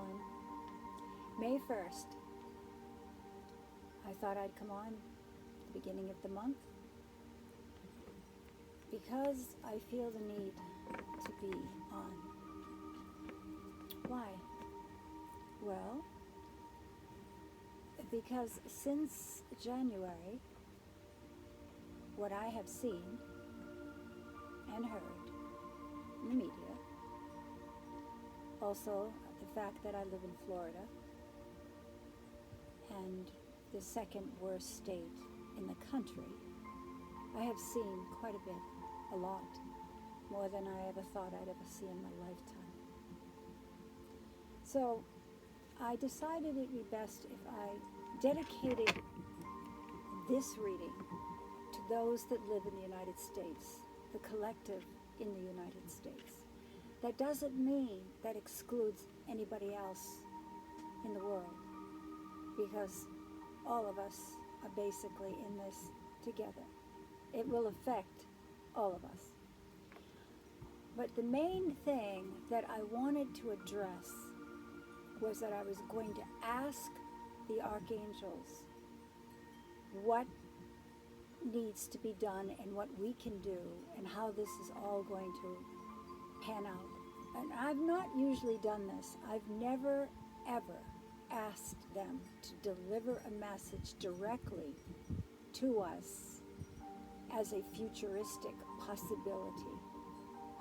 on May 1st. I thought I'd come on at the beginning of the month because I feel the need to be on. Why? Well, because since January, what I have seen and heard in the media, also the fact that I live in Florida, and the second worst state in the country, I have seen quite a bit, a lot, more than I ever thought I'd ever see in my lifetime. So I decided it'd be best if I dedicated this reading to those that live in the United States, the collective in the United States. That doesn't mean that excludes anybody else in the world, because all of us are basically in this together. It will affect all of us. But the main thing that I wanted to address was that I was going to ask the archangels what needs to be done and what we can do and how this is all going to pan out. And I've not usually done this. I've never, ever asked them to deliver a message directly to us as a futuristic possibility.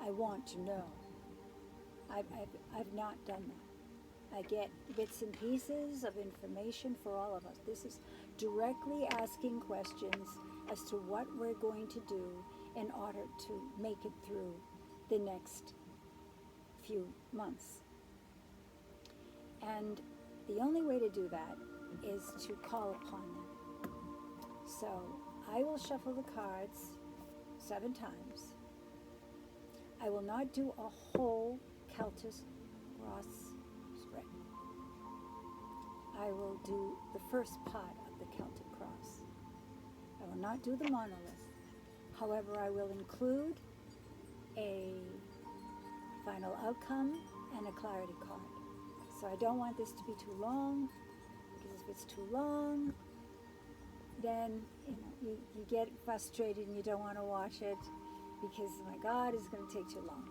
I want to know. I've not done that. I get bits and pieces of information for all of us. This is directly asking questions as to what we're going to do in order to make it through the next few months. And the only way to do that is to call upon them. So I will shuffle the cards 7 times. I will not do a whole Celtic cross spread. I will do the first part of the Celtic cross. I will not do the monolith. However, I will include a final outcome and a clarity card. So I don't want this to be too long, because if it's too long, then you get frustrated and you don't want to watch it because, oh my God, it's going to take too long.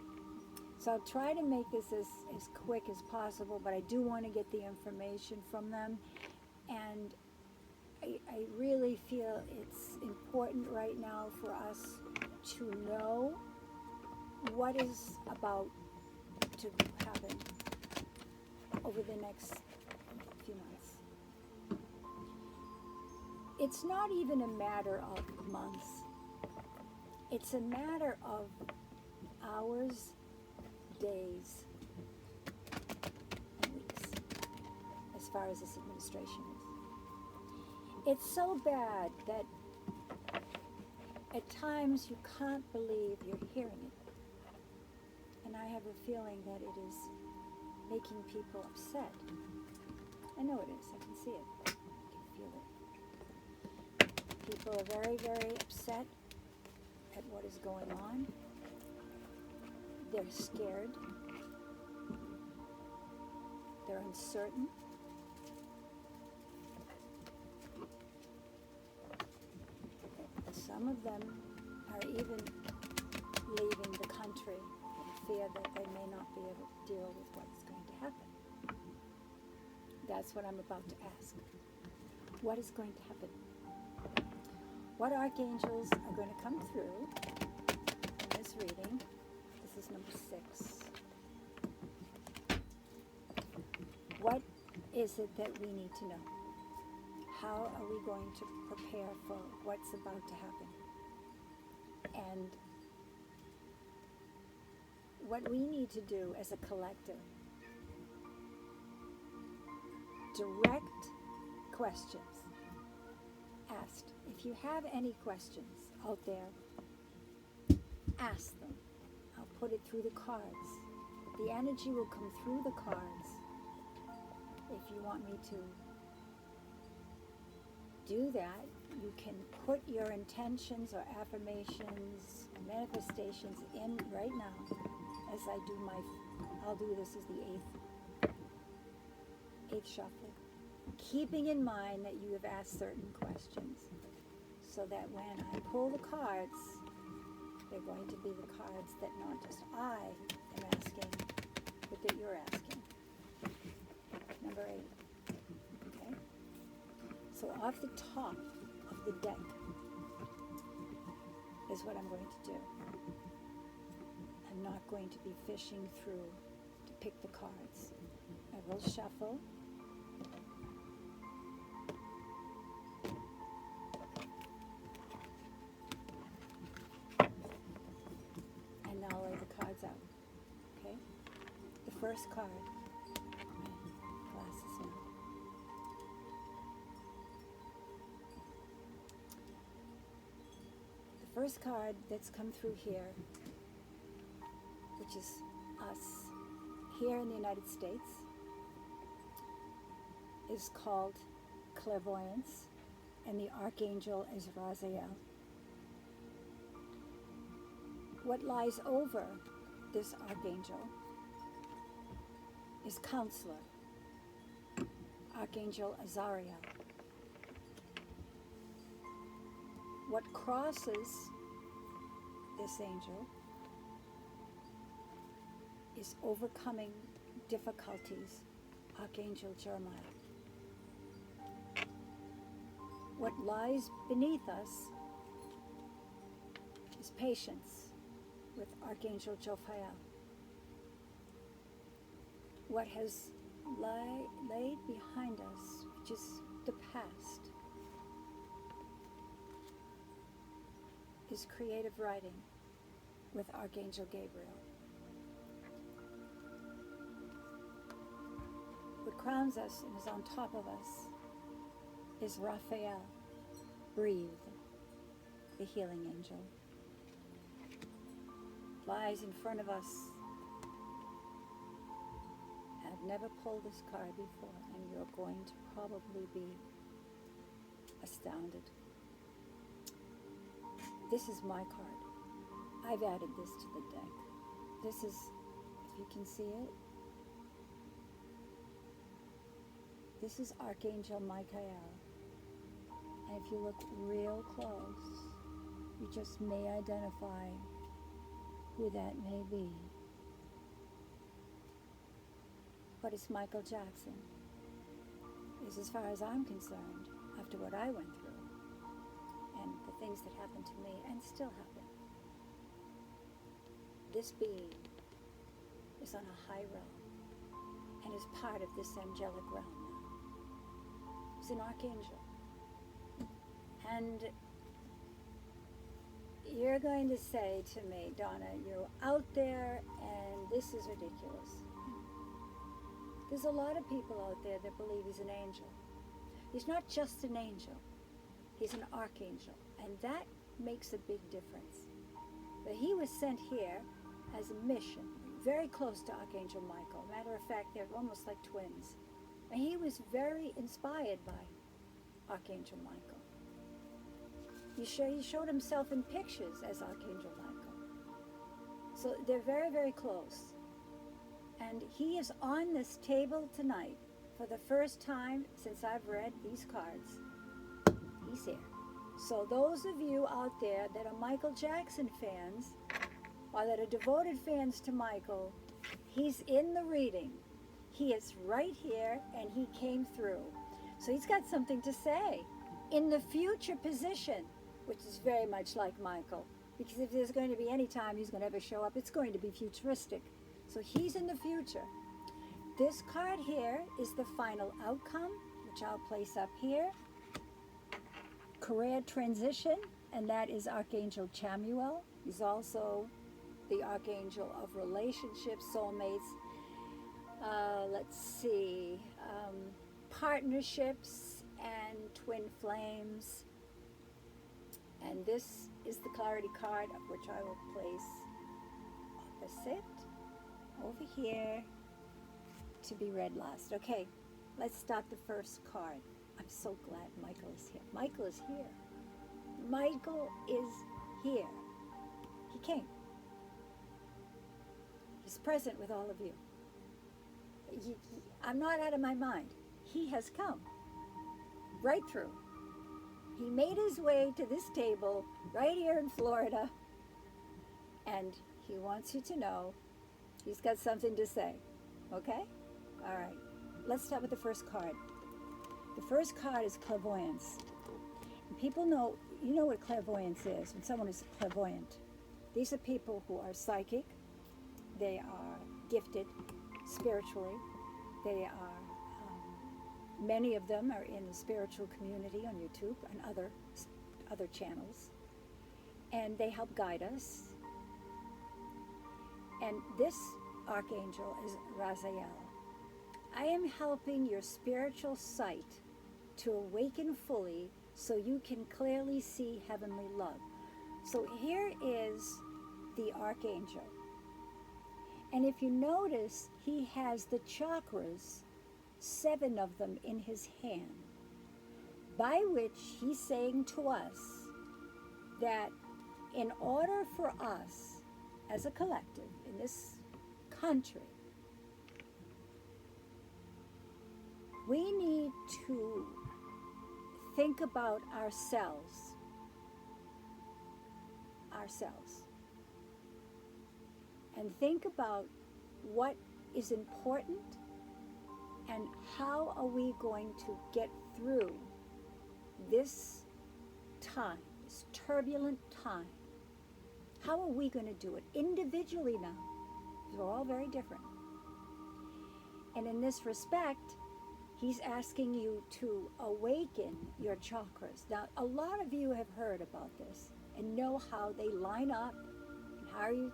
So I'll try to make this as quick as possible, but I do want to get the information from them. And I really feel it's important right now for us to know what is about to happen over the next few months. It's not even a matter of months. It's a matter of hours, days, and weeks, as far as this administration is. It's so bad that at times you can't believe you're hearing it. And I have a feeling that it is making people upset. I know it is. I can see it. I can feel it. People are very, very upset at what is going on. They're scared. They're uncertain. Some of them are even leaving the country in fear that they may not be able to deal with what's going to happen. That's what I'm about to ask. What is going to happen? What archangels are going to come through in this reading? This is number 6. What is it that we need to know? How are we going to prepare for what's about to happen? And what we need to do as a collective, direct questions asked. If you have any questions out there, ask them. I'll put it through the cards. The energy will come through the cards if you want me to do that. You can put your intentions or affirmations, manifestations in right now as I do I'll do this as the 8th 8th shuffle, keeping in mind that you have asked certain questions, so that when I pull the cards, they're going to be the cards that not just I am asking, but that you're asking. Number 8. Okay? So off the top of the deck is what I'm going to do. I'm not going to be fishing through to pick the cards. I will shuffle. And now lay the cards out. Okay? The first card. My glasses now. The first card that's come through here, which is us here in the United States, is called Clairvoyance, and the Archangel is Raziel. What lies over this Archangel is Counselor, Archangel Azariel. What crosses this angel is overcoming difficulties, Archangel Jeremiah. What lies beneath us is patience, with Archangel Jophiel. What has laid behind us, which is the past, is creative writing, with Archangel Gabriel. What crowns us and is on top of us is Raphael, Breathe, the healing angel. Lies in front of us. I've never pulled this card before, and you're going to probably be astounded. This is my card. I've added this to the deck. This is, if you can see it, this is Archangel Michael. And if you look real close, you just may identify who that may be. But it's Michael Jackson, is as far as I'm concerned, after what I went through, and the things that happened to me, and still happen. This being is on a high realm, and is part of this angelic realm now. He's an archangel. And you're going to say to me, Donna, you're out there and this is ridiculous. There's a lot of people out there that believe he's an angel. He's not just an angel, he's an archangel, and that makes a big difference. But he was sent here as a mission, very close to Archangel Michael. Matter of fact, they're almost like twins. And he was very inspired by Archangel Michael. He showed himself in pictures as Archangel Michael. So they're very, very close. And he is on this table tonight for the first time since I've read these cards. He's here. So those of you out there that are Michael Jackson fans, or that are devoted fans to Michael, he's in the reading. He is right here, and he came through. So he's got something to say in the future position, which is very much like Michael, because if there's going to be any time he's going to ever show up, it's going to be futuristic. So he's in the future. This card here is the final outcome, which I'll place up here. Career transition, and that is Archangel Chamuel. He's also the Archangel of relationships, soulmates. Let's see, partnerships and twin flames. And this is the clarity card, of which I will place opposite over here to be read last. Okay, let's start the first card. I'm so glad Michael is here. Michael is here. Michael is here. He came. He's present with all of you. I'm not out of my mind. he has come right through. He made his way to this table right here in Florida, and he wants you to know he's got something to say. Okay? All right. Let's start with the first card. The first card is clairvoyance. And people know, you know what clairvoyance is, when someone is clairvoyant. These are people who are psychic. They are gifted spiritually. They are, many of them are in the spiritual community on YouTube and other channels. And they help guide us. And this archangel is Raziel. I am helping your spiritual sight to awaken fully so you can clearly see heavenly love. So here is the archangel. And if you notice, he has the chakras, 7 of them in his hand, by which he's saying to us that in order for us as a collective in this country, we need to think about ourselves, and think about what is important and how are we going to get through this time, this turbulent time. How are we going to do it individually now? Because we're all very different. And in this respect, he's asking you to awaken your chakras. Now, a lot of you have heard about this and know how they line up, and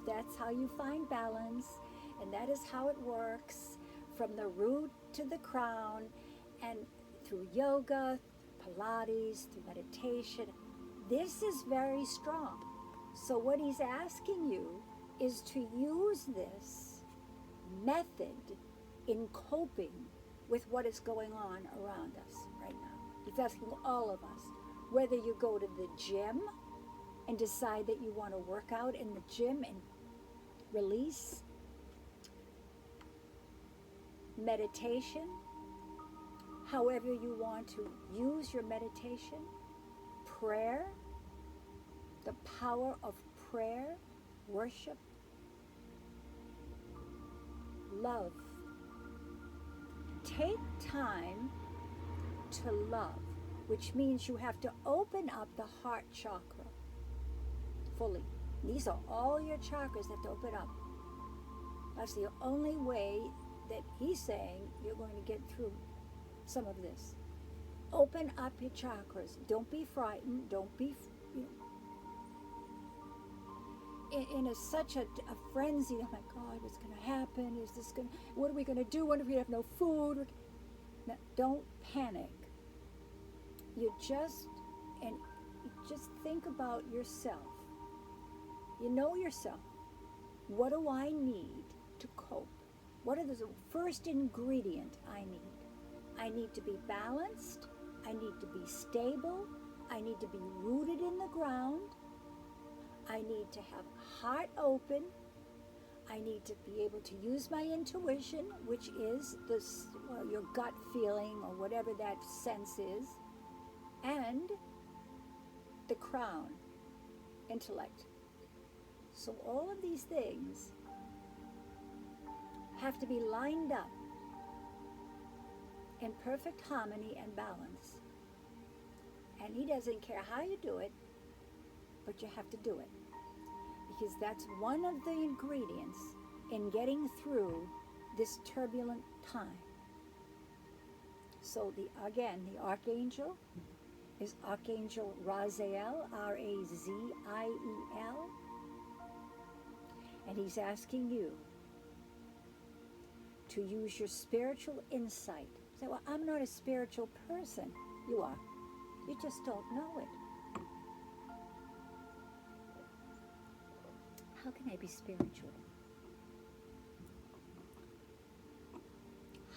that's how you find balance, and that is how it works from the root to the crown, and through yoga, Pilates, through meditation. This is very strong. So what he's asking you is to use this method in coping with what is going on around us right now. He's asking all of us, whether you go to the gym and decide that you want to work out in the gym and release, meditation, however you want to use your meditation, prayer, the power of prayer, worship, love. Take time to love, which means you have to open up the heart chakra fully. These are all your chakras that have to open up. That's the only way that he's saying you're going to get through some of this. Open up your chakras. Don't be frightened. Don't be, in such a frenzy. Oh my God, what's going to happen? What are we going to do? What if we have no food? No, don't panic. You just think about yourself. You know yourself. What do I need to cope? What are the first ingredient I need? I need to be balanced. I need to be stable. I need to be rooted in the ground. I need to have heart open. I need to be able to use my intuition, which is your gut feeling or whatever that sense is, and the crown, intellect. So all of these things have to be lined up in perfect harmony and balance. And he doesn't care how you do it, but you have to do it. Because that's one of the ingredients in getting through this turbulent time. So the archangel is Archangel Raziel, Raziel. And he's asking you to use your spiritual insight. Say, well, I'm not a spiritual person. You are. You just don't know it. How can I be spiritual?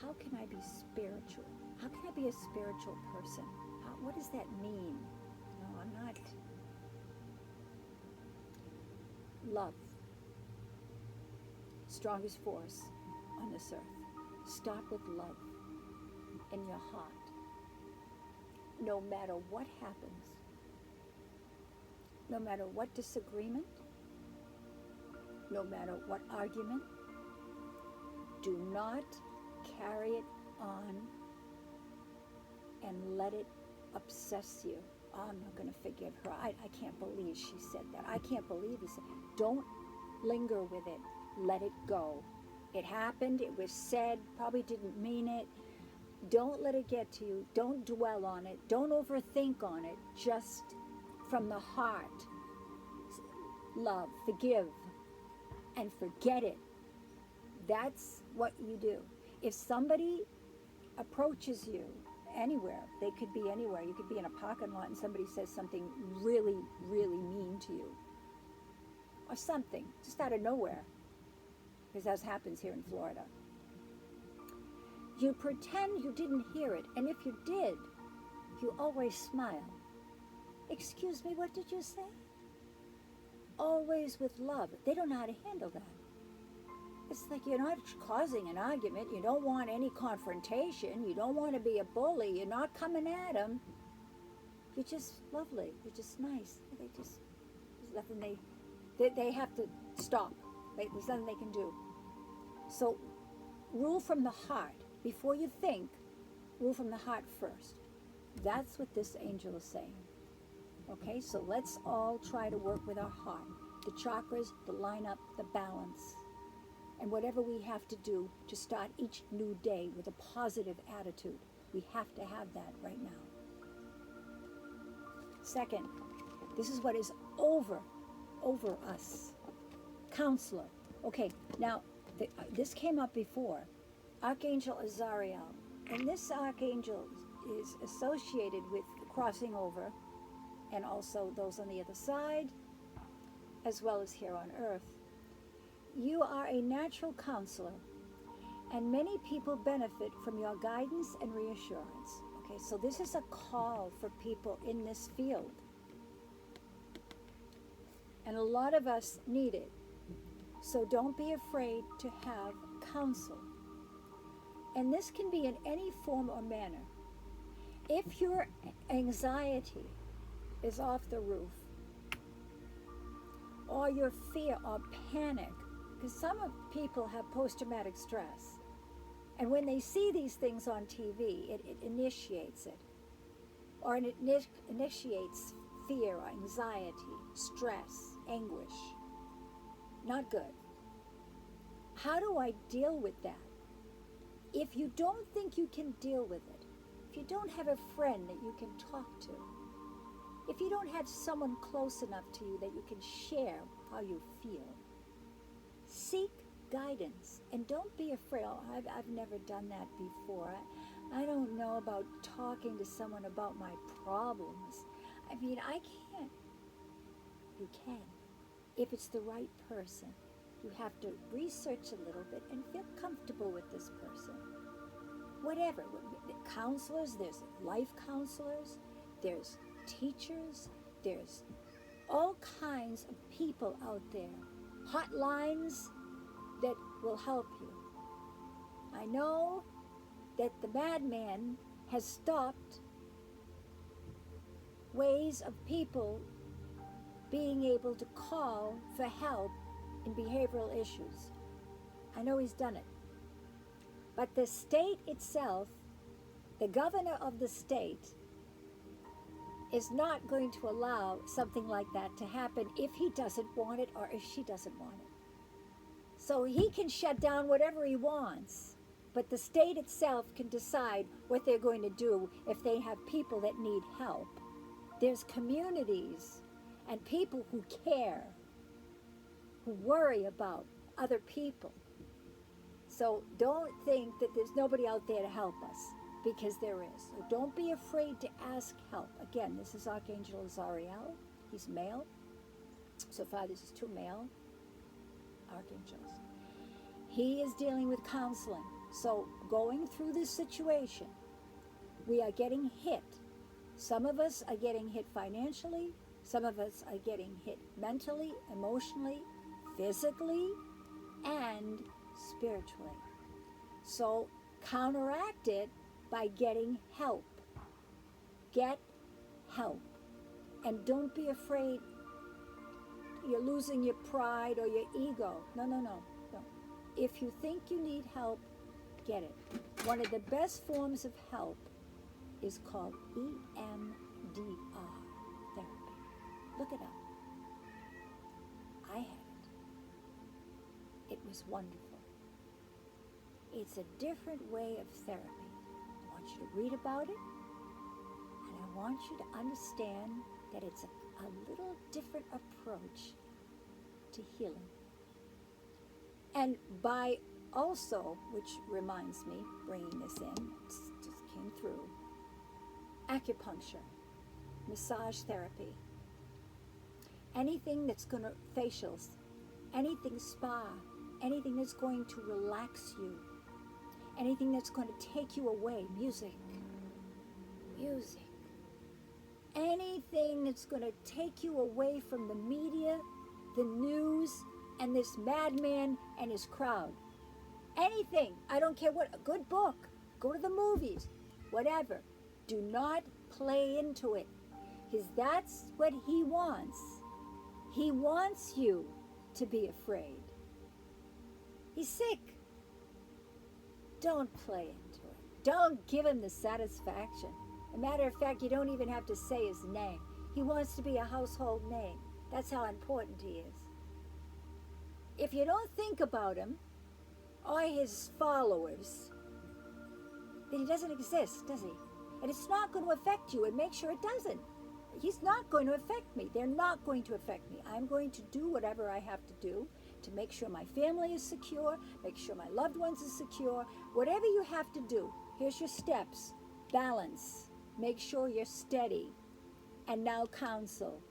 How can I be spiritual? How can I be a spiritual person? What does that mean? No, I'm not. Love. Strongest force on this earth. Start with love. in your heart. No matter what happens, no matter what disagreement, no matter what argument, do not carry it on and let it obsess you. Oh, I'm not going to forgive her. I can't believe she said that. I can't believe he said. Don't linger with it. Let it go. It happened. It was said. Probably didn't mean it. Don't let it get to you. Don't dwell on it. Don't overthink on it. Just from the heart, love, forgive, and forget it. That's what you do. If somebody approaches you anywhere, they could be anywhere. You could be in a parking lot and somebody says something really, really mean to you. Or something, just out of nowhere. Because that happens here in Florida. You pretend you didn't hear it, and if you did, you always smile. Excuse me, what did you say? Always with love. They don't know how to handle that. It's like you're not causing an argument. You don't want any confrontation. You don't want to be a bully. You're not coming at them. You're just lovely. You're just nice. There's nothing they have to stop. There's nothing they can do. So rule from the heart. Before you think, rule from the heart first. That's what this angel is saying. Okay, so let's all try to work with our heart. The chakras, the lineup, the balance. And whatever we have to do to start each new day with a positive attitude. We have to have that right now. Second, this is what is over us. Counselor. Okay, now this came up before. Archangel Azariel. And this archangel is associated with crossing over and also those on the other side, as well as here on earth. You are a natural counselor, and many people benefit from your guidance and reassurance. Okay, so this is a call for people in this field. And a lot of us need it. So don't be afraid to have counsel. And this can be in any form or manner. If your anxiety is off the roof, or your fear or panic, because some of people have post-traumatic stress, and when they see these things on TV, it initiates it, or it initiates fear or anxiety, stress, anguish. Not good. How do I deal with that? If you don't think you can deal with it, if you don't have a friend that you can talk to, if you don't have someone close enough to you that you can share how you feel, seek guidance and don't be afraid. Oh, I've never done that before. I don't know about talking to someone about my problems. I mean, I can't. You can. If it's the right person. You have to research a little bit and feel comfortable with this person. Whatever. Counselors, there's life counselors, there's teachers, there's all kinds of people out there. Hotlines that will help you. I know that the madman has stopped ways of people being able to call for help in behavioral issues. I know he's done it. But the state itself, the governor of the state, is not going to allow something like that to happen if he doesn't want it or if she doesn't want it. So he can shut down whatever he wants, but the state itself can decide what they're going to do if they have people that need help. There's communities and people who care, who worry about other people. So don't think that there's nobody out there to help us, because there is. So don't be afraid to ask help. Again, this is Archangel Azariel. He's male. So far, this is 2 male archangels. He is dealing with counseling. So going through this situation, we are getting hit. Some of us are getting hit financially. Some of us are getting hit mentally, emotionally, physically, and spiritually. So counteract it by getting help. Get help. And don't be afraid you're losing your pride or your ego. No, no, no, no. If you think you need help, get it. One of the best forms of help is called EMDR therapy. Look it up. I had it. It was wonderful. It's a different way of therapy. I want you to read about it, and I want you to understand that it's a little different approach to healing. And by also, which reminds me, bringing this in, just came through, acupuncture, massage therapy, anything that's going to, facials, anything spa, anything that's going to relax you, anything that's going to take you away, music, anything that's going to take you away from the media, the news, and this madman and his crowd. Anything, I don't care what, a good book, go to the movies, whatever. Do not play into it, because that's what he wants. He wants you to be afraid. He's sick. Don't play into it. Don't give him the satisfaction. As a matter of fact, you don't even have to say his name. He wants to be a household name. That's how important he is. If you don't think about him or his followers, then he doesn't exist, does he? And it's not going to affect you, and make sure it doesn't. He's not going to affect me. They're not going to affect me. I'm going to do whatever I have to do to make sure my family is secure, make sure my loved ones are secure. Whatever you have to do, here's your steps. Balance. Make sure you're steady. And now counsel.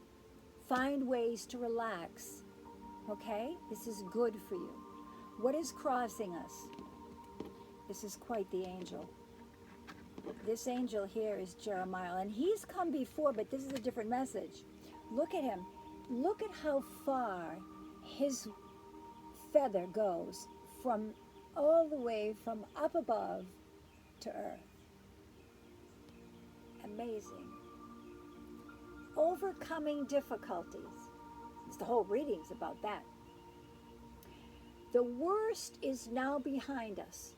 Find ways to relax. Okay? This is good for you. What is crossing us? This is quite the angel. This angel here is Jeremiah, and he's come before, but this is a different message. Look at him. Look at how far his feather goes from all the way from up above to earth. Amazing. Overcoming difficulties. The whole reading's about that. The worst is now behind us.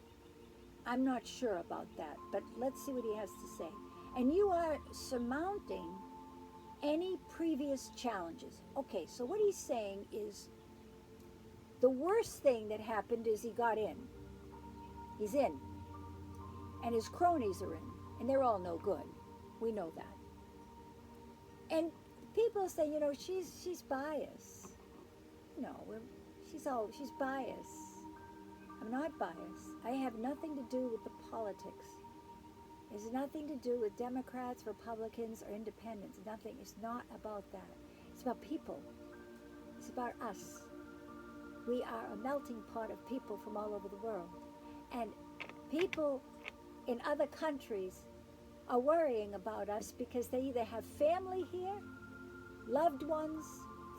I'm not sure about that, but let's see what he has to say. And you are surmounting any previous challenges. Okay, so what he's saying is the worst thing that happened is he got in. He's in. And his cronies are in. And they're all no good. We know that. And people say, you know, she's biased. No, she's biased. I'm not biased. I have nothing to do with the politics. It has nothing to do with Democrats, Republicans, or independents. Nothing. It's not about that. It's about people. It's about us. We are a melting pot of people from all over the world. And people in other countries are worrying about us because they either have family here, loved ones,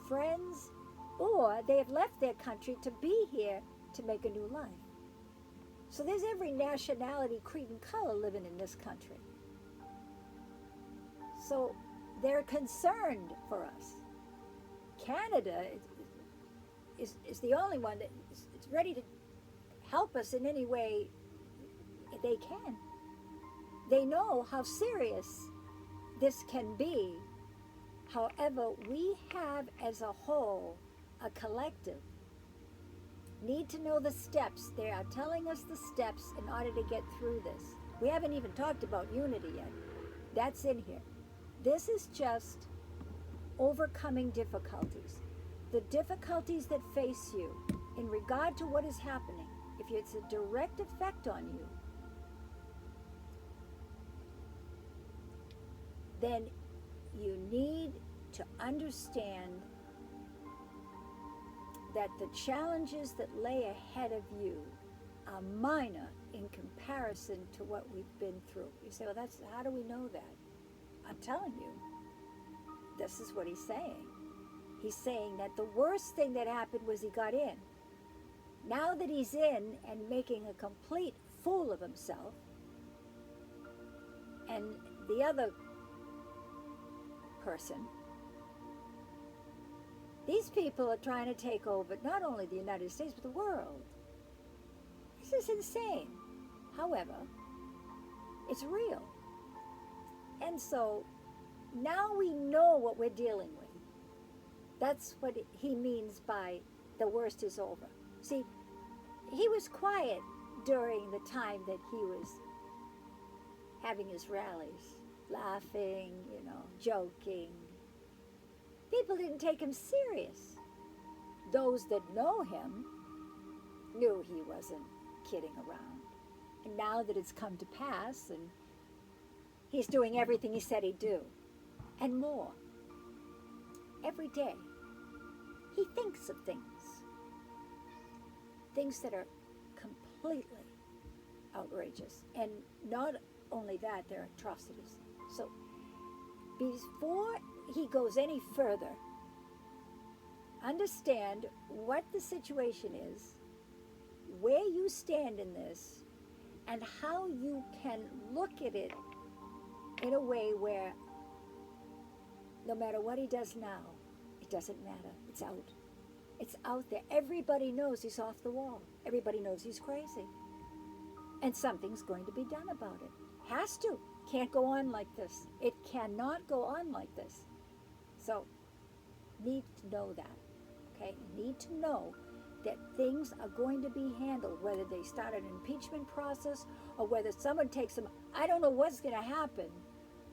friends, or they have left their country to be here to make a new life. So there's every nationality, creed, and color living in this country. So they're concerned for us. Canada is the only one that is ready to help us in any way they can. They know how serious this can be. However, we have as a whole, a collective, need to know the steps. They are telling us the steps in order to get through this. We haven't even talked about unity yet. That's in here. This is just overcoming difficulties. The difficulties that face you in regard to what is happening, if it's a direct effect on you, then you need to understand that the challenges that lay ahead of you are minor in comparison to what we've been through. You say, well, how do we know that? I'm telling you, this is what he's saying. He's saying that the worst thing that happened was he got in. Now that he's in and making a complete fool of himself, And the other person, these people are trying to take over not only the United States, but the world. This is insane. However, it's real. And so now we know what we're dealing with. That's what he means by the worst is over. See, he was quiet during the time that he was having his rallies, laughing, joking. People didn't take him serious. Those that know him knew he wasn't kidding around. And now that it's come to pass, and he's doing everything he said he'd do, and more. Every day, he thinks of things that are completely outrageous. And not only that, they're atrocities. So before he goes any further, understand what the situation is, where you stand in this, and how you can look at it in a way where no matter what he does now, it doesn't matter. It's out. It's out there. Everybody knows he's off the wall. Everybody knows he's crazy. And something's going to be done about it. Has to. Can't go on like this. It cannot go on like this. So, need to know that. Okay? Need to know that things are going to be handled, whether they start an impeachment process or whether someone takes them. I don't know what's going to happen,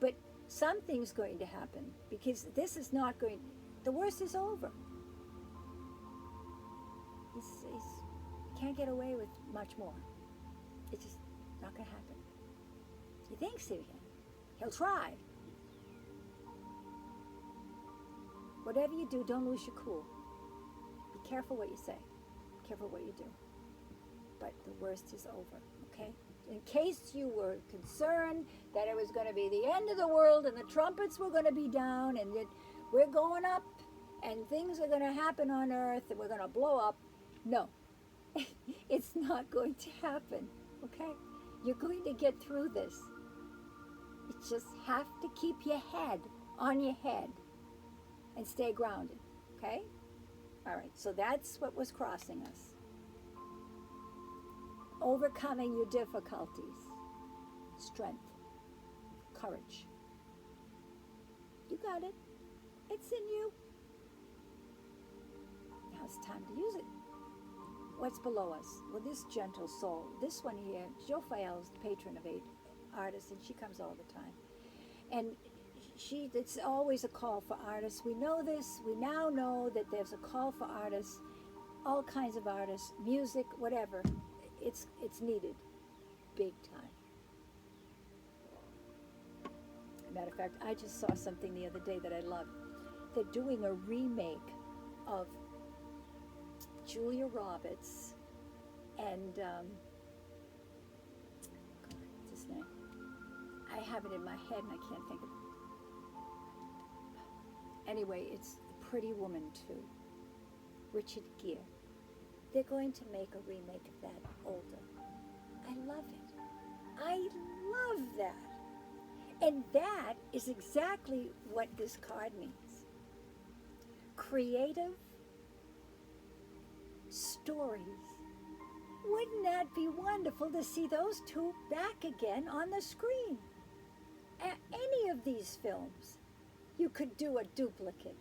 but something's going to happen, because this is not going, the worst is over. He can't get away with much more. It's just not going to happen. He thinks he can. He'll try. Whatever you do, don't lose your cool. Be careful what you say. Be careful what you do. But the worst is over, okay? In case you were concerned that it was going to be the end of the world and the trumpets were going to be down and that we're going up and things are going to happen on earth and we're going to blow up, no. It's not going to happen, okay? You're going to get through this. You just have to keep your head on your head and stay grounded, okay? All right, so that's what was crossing us. Overcoming your difficulties, strength, courage. You got it. It's in you. Now it's time to use it. What's below us? Well, this gentle soul, this one here, Jophiel is the patron of 8 artists, and she comes all the time. And it's always a call for artists. We know this. We now know that there's a call for artists, all kinds of artists, music, whatever. It's needed, big time. Matter of fact, I just saw something the other day that I loved. They're doing a remake of Julia Roberts and what's his name? I have it in my head and I can't think of it. Anyway, it's Pretty Woman 2. Richard Gere. They're going to make a remake of that older. I love it. I love that. And that is exactly what this card means. Creative stories. Wouldn't that be wonderful to see those two back again on the screen? Any of these films, you could do a duplicate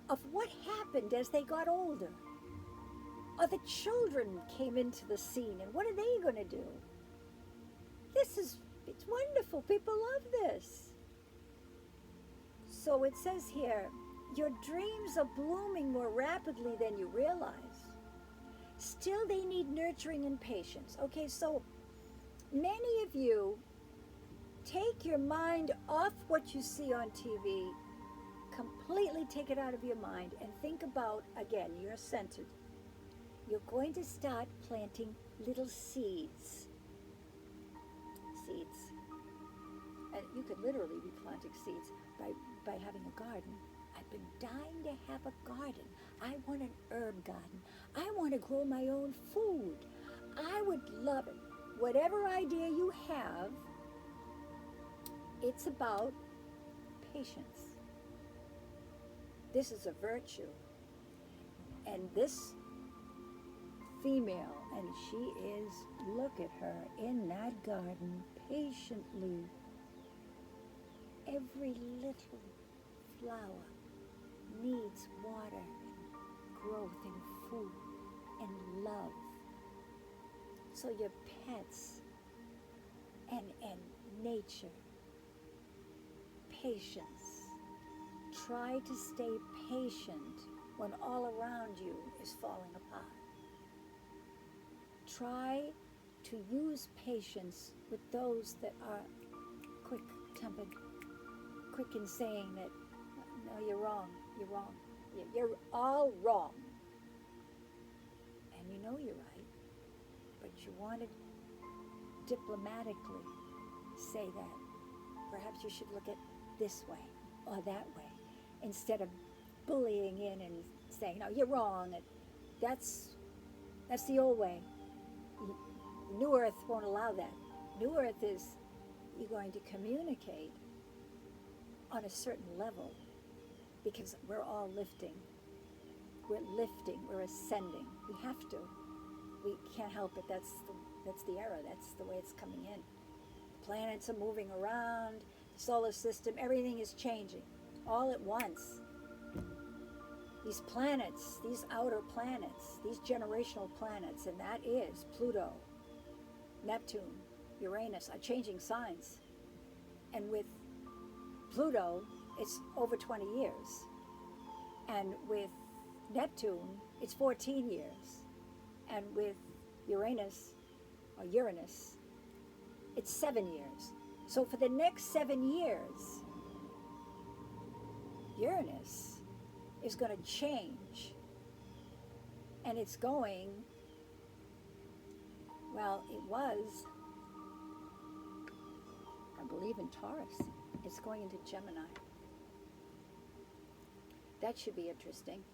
of what happened as they got older. Or the children came into the scene, and what are they going to do? It's wonderful. People love this. So it says here, your dreams are blooming more rapidly than you realize. Still, they need nurturing and patience. Okay, so many of you take your mind off what you see on TV, completely take it out of your mind, and think about, again, you're centered. You're going to start planting little seeds. Seeds. And you could literally be planting seeds by having a garden. I've been dying to have a garden. I want an herb garden. I want to grow my own food. I would love it. Whatever idea you have, it's about patience. This is a virtue. And this female, and she is, look at her in that garden, patiently. Every little flower needs water and growth and food and love. So your pets and nature, patience. Try to stay patient when all around you is falling apart. Try to use patience with those that are quick-tempered, quick in saying that, no, you're wrong, you're all wrong. And you know you're right, but you want to diplomatically say that. Perhaps you should look at this way or that way, instead of bullying in and saying, no, you're wrong. That's the old way. New Earth won't allow that. New Earth is, you're going to communicate on a certain level, because we're all lifting. We're lifting, we're ascending. We have to. We can't help it. That's the era. That's the way it's coming in. The planets are moving around, the solar system, everything is changing all at once. These planets, these outer planets, these generational planets, and that is Pluto, Neptune, Uranus, are changing signs. And with Pluto, it's over 20 years. And with Neptune, it's 14 years. And with Uranus, it's 7 years. So for the next 7 years, Uranus is going to change. And it's going, well, it was, I believe, in Taurus. It's going into Gemini. That should be interesting.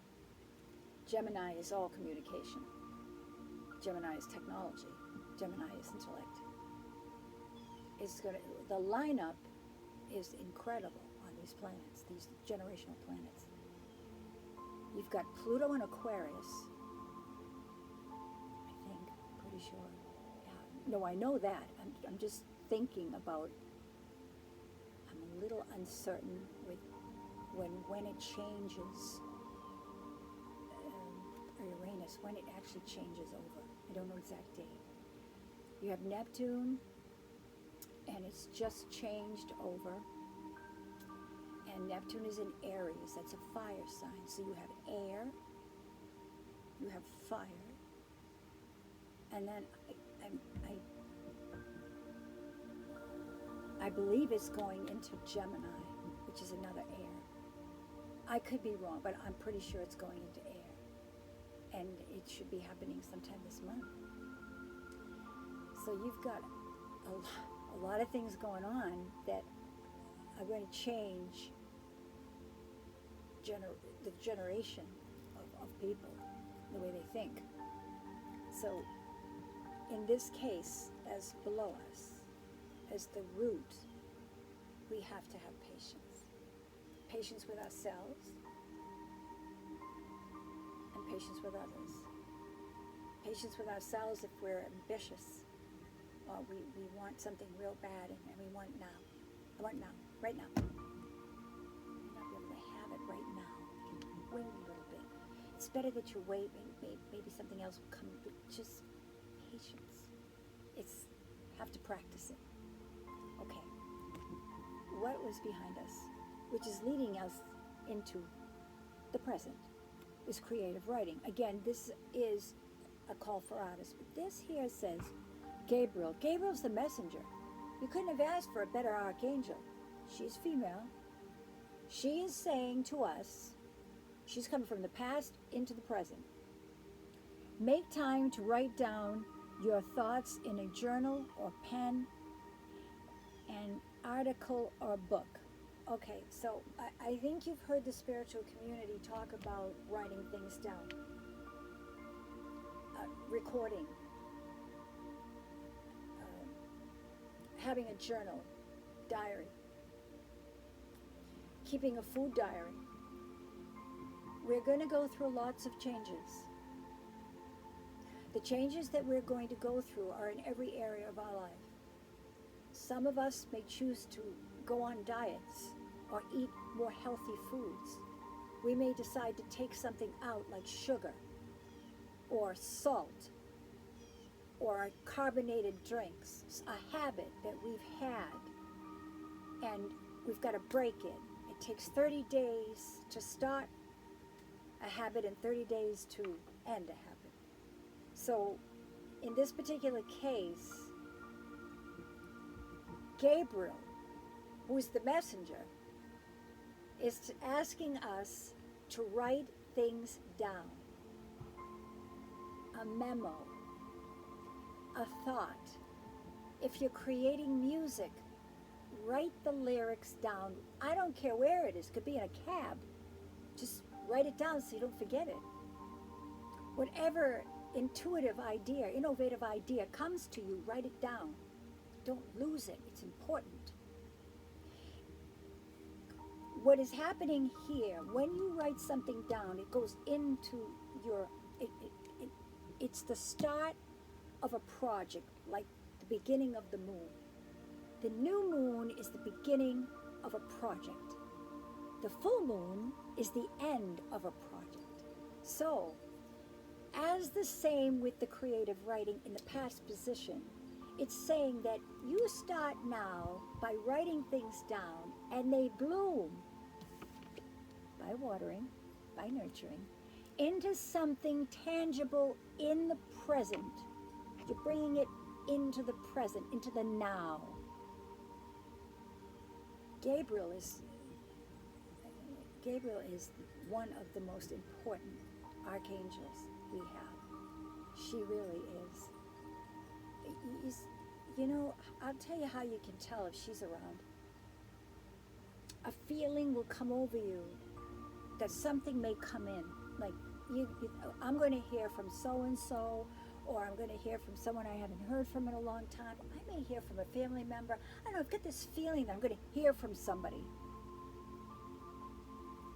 Gemini is all communication. Gemini is technology. Gemini is intellect. The lineup is incredible on these planets, these generational planets. You've got Pluto in Aquarius, I think, pretty sure. Yeah. No, I know that. I'm just thinking about, I'm a little uncertain with when it changes, or Uranus, when it actually changes over. I don't know exact date. You have Neptune, and it's just changed over. And Neptune is in Aries. That's a fire sign. So you have air, you have fire, and then I believe it's going into Gemini, which is another air. I could be wrong, but I'm pretty sure it's going into air. And it should be happening sometime this month. So you've got a lot of things going on that are going to change the generation of people, the way they think. So in this case, as below us, as the root, we have to have patience. Patience with ourselves and patience with others. Patience with ourselves if we're ambitious, or we want something real bad and we want now. I want now, right now. You may not be able to have it right now. You can wait a little bit. It's better that you wait. Maybe something else will come, but just patience. Have to practice it. Okay. What was behind us, which is leading us into the present, is creative writing. Again, this is a call for artists, but this here says Gabriel. Gabriel's the messenger. You couldn't have asked for a better archangel. She's female. She is saying to us, she's coming from the past into the present. Make time to write down your thoughts in a journal or pen, an article or book. Okay, so I think you've heard the spiritual community talk about writing things down, recording, having a journal, diary. keeping a food diary. We're going to go through lots of changes. The changes that we're going to go through are in every area of our life. Some of us may choose to go on diets or eat more healthy foods. We may decide to take something out like sugar or salt or carbonated drinks, a habit that we've had, and we've got to break it. It takes 30 days to start a habit and 30 days to end a habit. So in this particular case, Gabriel, who is the messenger, is asking us to write things down. A memo, a thought. If you're creating music, write the lyrics down. I don't care where it is. It could be in a cab. Just write it down so you don't forget it. Whatever intuitive idea, innovative idea comes to you, write it down. Don't lose it. It's important. What is happening here, when you write something down, it goes into your, it's the start of a project, like the beginning of the moon. The new moon is the beginning of a project. The full moon is the end of a project. So, as the same with the creative writing in the past position, it's saying that you start now by writing things down, and they bloom by watering, by nurturing, into something tangible in the present. You're bringing it into the present, into the now. Gabriel is one of the most important archangels we have. She really is. You know, I'll tell you how you can tell if she's around. A feeling will come over you that something may come in. Like, I'm going to hear from so-and-so, or I'm going to hear from someone I haven't heard from in a long time. I may hear from a family member. I don't know, I've got this feeling that I'm going to hear from somebody.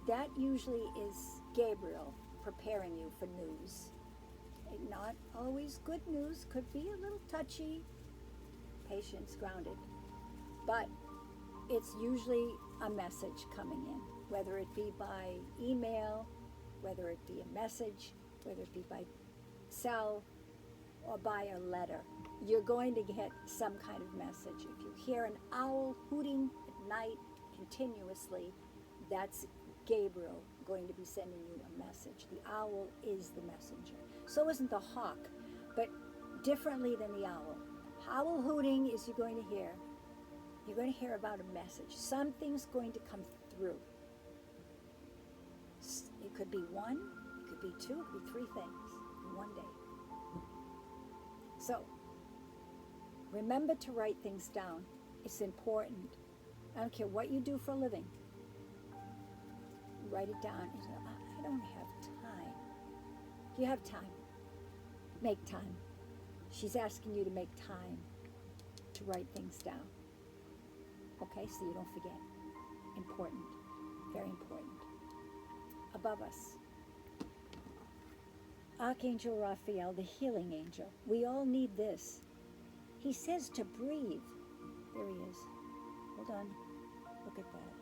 That usually is Gabriel preparing you for news. Not always good news, could be a little touchy, patience, grounded, but it's usually a message coming in, whether it be by email, whether it be a message, whether it be by cell, or by a letter. You're going to get some kind of message. If you hear an owl hooting at night continuously, that's Gabriel going to be sending you a message. The owl is the messenger. So isn't the hawk, but differently than the owl. Owl hooting is you're going to hear about a message. Something's going to come through. It could be one, it could be two, it could be three things in one day. So, remember to write things down. It's important. I don't care what you do for a living. Write it down. I don't have time. You have time. Make time. She's asking you to make time to write things down. Okay, so you don't forget. Important. Very important. Above us, Archangel Raphael, the healing angel. We all need this. He says to breathe. There he is. Hold on. Look at that.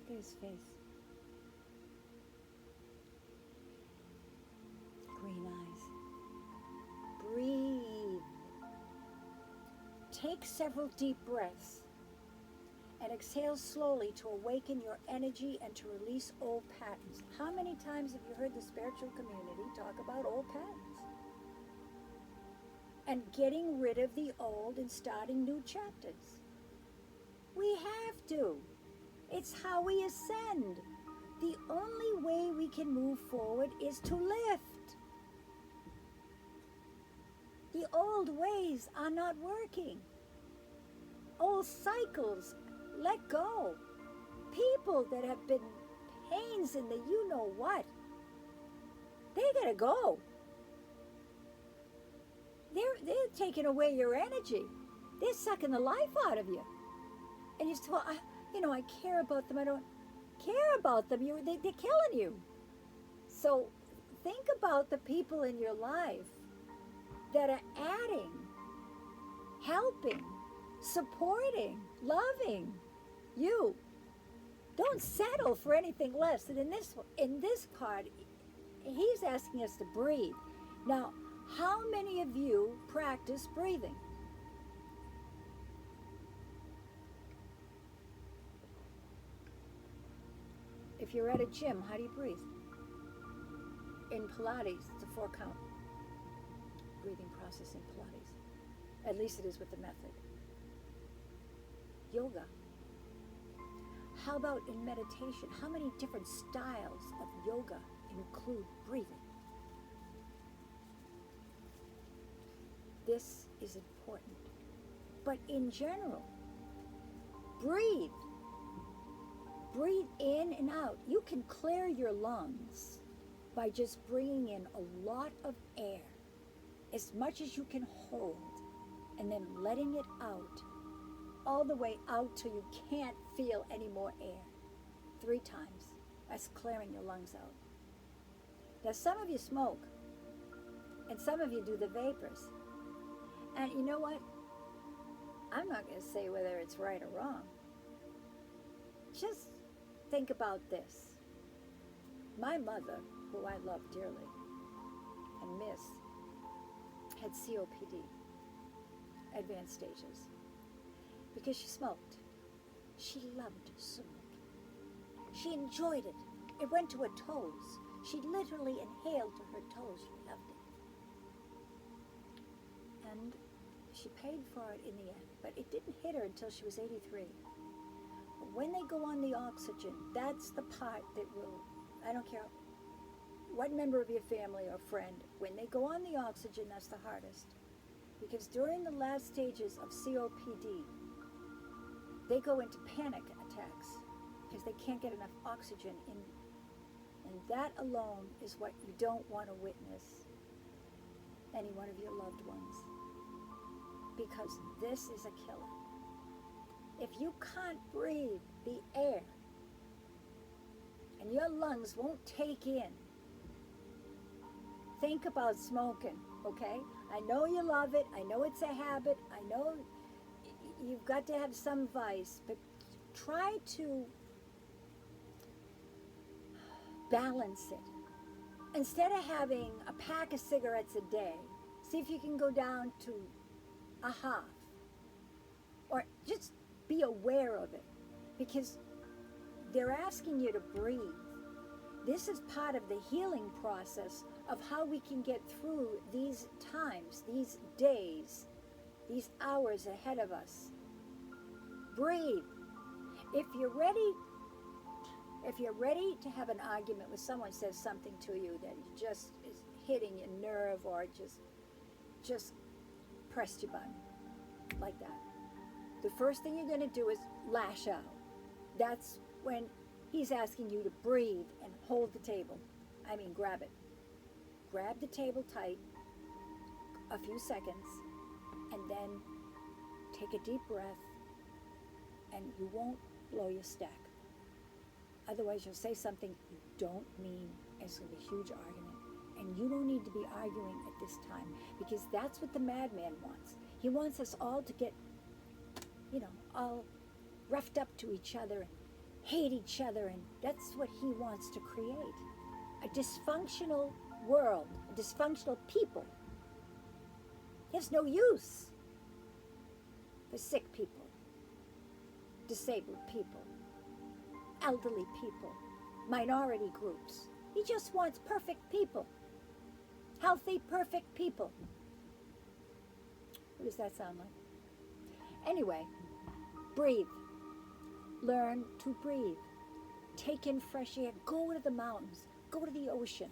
Look at his face. Green eyes. Breathe. Take several deep breaths and exhale slowly to awaken your energy and to release old patterns. How many times have you heard the spiritual community talk about old patterns? And getting rid of the old and starting new chapters. We have to. It's how we ascend. The only way we can move forward is to lift. The old ways are not working. Old cycles, let go. People that have been pains in the you-know-what, they gotta go. They're taking away your energy. They're sucking the life out of you. And you say, well, I care about them. I don't care about them. They're killing you. So think about the people in your life that are adding, helping, supporting, loving you. Don't settle for anything less. And in this card, he's asking us to breathe. Now, how many of you practice breathing? If you're at a gym, how do you breathe? In Pilates, it's a 4-count breathing process in Pilates. At least it is with the method. Yoga. How about in meditation? How many different styles of yoga include breathing? This is important. But in general, breathe. Breathe in and out. You can clear your lungs by just bringing in a lot of air, as much as you can hold, and then letting it out, all the way out till you can't feel any more air. 3 times. That's clearing your lungs out. Now, some of you smoke, and some of you do the vapors. And you know what? I'm not going to say whether it's right or wrong. Just think about this. My mother, who I love dearly and miss, had COPD, advanced stages, because she smoked. She loved smoking. She enjoyed it. It went to her toes. She literally inhaled to her toes. She loved it. And she paid for it in the end, but it didn't hit her until she was 83. But when they go on the oxygen, that's the part that will, I don't care what member of your family or friend, when they go on the oxygen, that's the hardest. Because during the last stages of COPD, they go into panic attacks because they can't get enough oxygen in. And that alone is what you don't want to witness any one of your loved ones. Because this is a killer. If you can't breathe the air and your lungs won't take in, think about smoking, okay? I know you love it. I know it's a habit. I know you've got to have some vice, but try to balance it. Instead of having a pack of cigarettes a day, see if you can go down to a half, or just be aware of it, because they're asking you to breathe. This is part of the healing process of how we can get through these times, these days, these hours ahead of us. Breathe. If you're ready to have an argument with someone says something to you that just is hitting your nerve, or just pressed your button like that, the first thing you're going to do is lash out. That's when he's asking you to breathe and hold the table. I mean, grab it. Grab the table tight a few seconds, and then take a deep breath, and you won't blow your stack. Otherwise, you'll say something you don't mean, and it's going to be a huge argument. And you don't need to be arguing at this time, because that's what the madman wants. He wants us all to get, all roughed up to each other and hate each other, and that's what he wants to create. A dysfunctional world, a dysfunctional people. There's no use for sick people, disabled people, elderly people, minority groups. He just wants perfect people. Healthy, perfect people. What does that sound like? Anyway, breathe. Learn to breathe. Take in fresh air. Go to the mountains. Go to the ocean.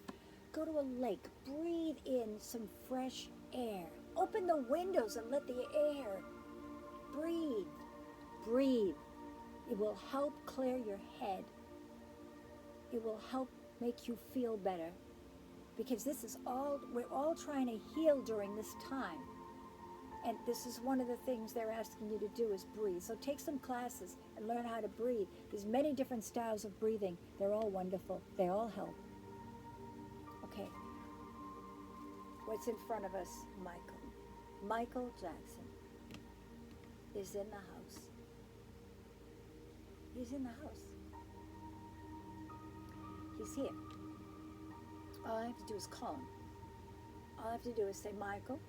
Go to a lake. Breathe in some fresh air. Open the windows and let the air. Breathe. Breathe. It will help clear your head. It will help make you feel better. Because we're all trying to heal during this time. And this is one of the things they're asking you to do is breathe. So take some classes and learn how to breathe. There's many different styles of breathing. They're all wonderful. They all help. Okay. What's in front of us? Michael. Michael Jackson is in the house. He's in the house. He's here. All I have to do is call him. All I have to do is say, Michael.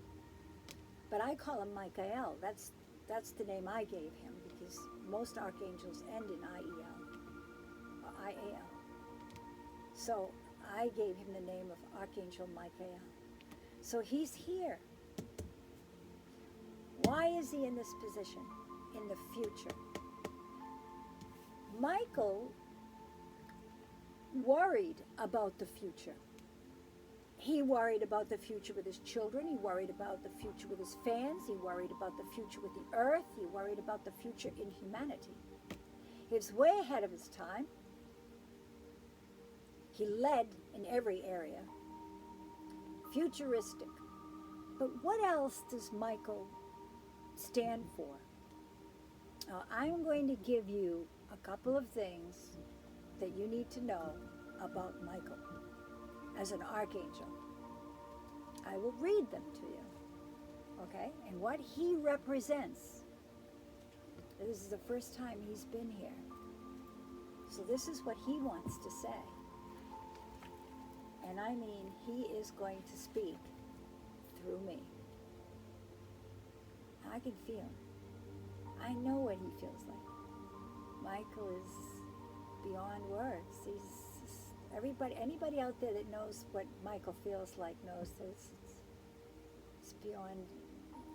But I call him Michael. That's the name I gave him because most archangels end in I-E-L or I-A-L. So I gave him the name of Archangel Michael. So he's here. Why is he in this position? In the future. Michael worried about the future. He worried about the future with his children. He worried about the future with his fans. He worried about the future with the earth. He worried about the future in humanity. He was way ahead of his time. He led in every area. Futuristic. But what else does Michael stand for? Now, I'm going to give you a couple of things that you need to know about Michael as an archangel. I will read them to you, okay? And what he represents. This is the first time he's been here. So this is what he wants to say. And I mean, he is going to speak through me. I can feel him. I know what he feels like. Michael is beyond words. Anybody out there that knows what Michael feels like knows that it's beyond,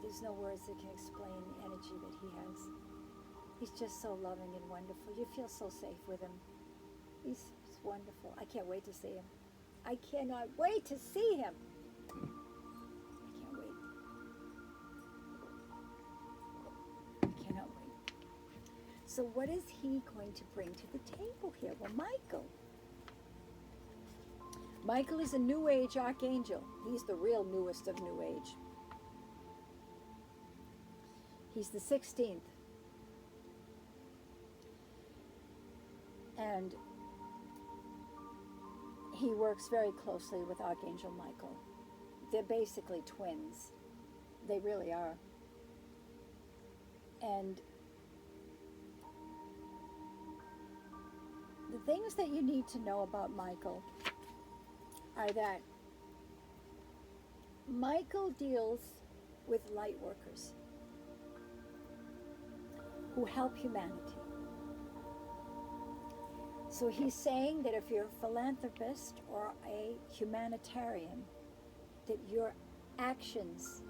there's no words that can explain the energy that he has. He's just so loving and wonderful. You feel so safe with him. He's wonderful. I can't wait to see him. I cannot wait to see him. I can't wait. I cannot wait. So what is he going to bring to the table here? Well, Michael is a New Age archangel. He's the real newest of New Age. He's the 16th. And he works very closely with Archangel Michael. They're basically twins. They really are. And the things that you need to know about Michael are that Michael deals with light workers who help humanity. So he's saying that if you're a philanthropist or a humanitarian, that your actions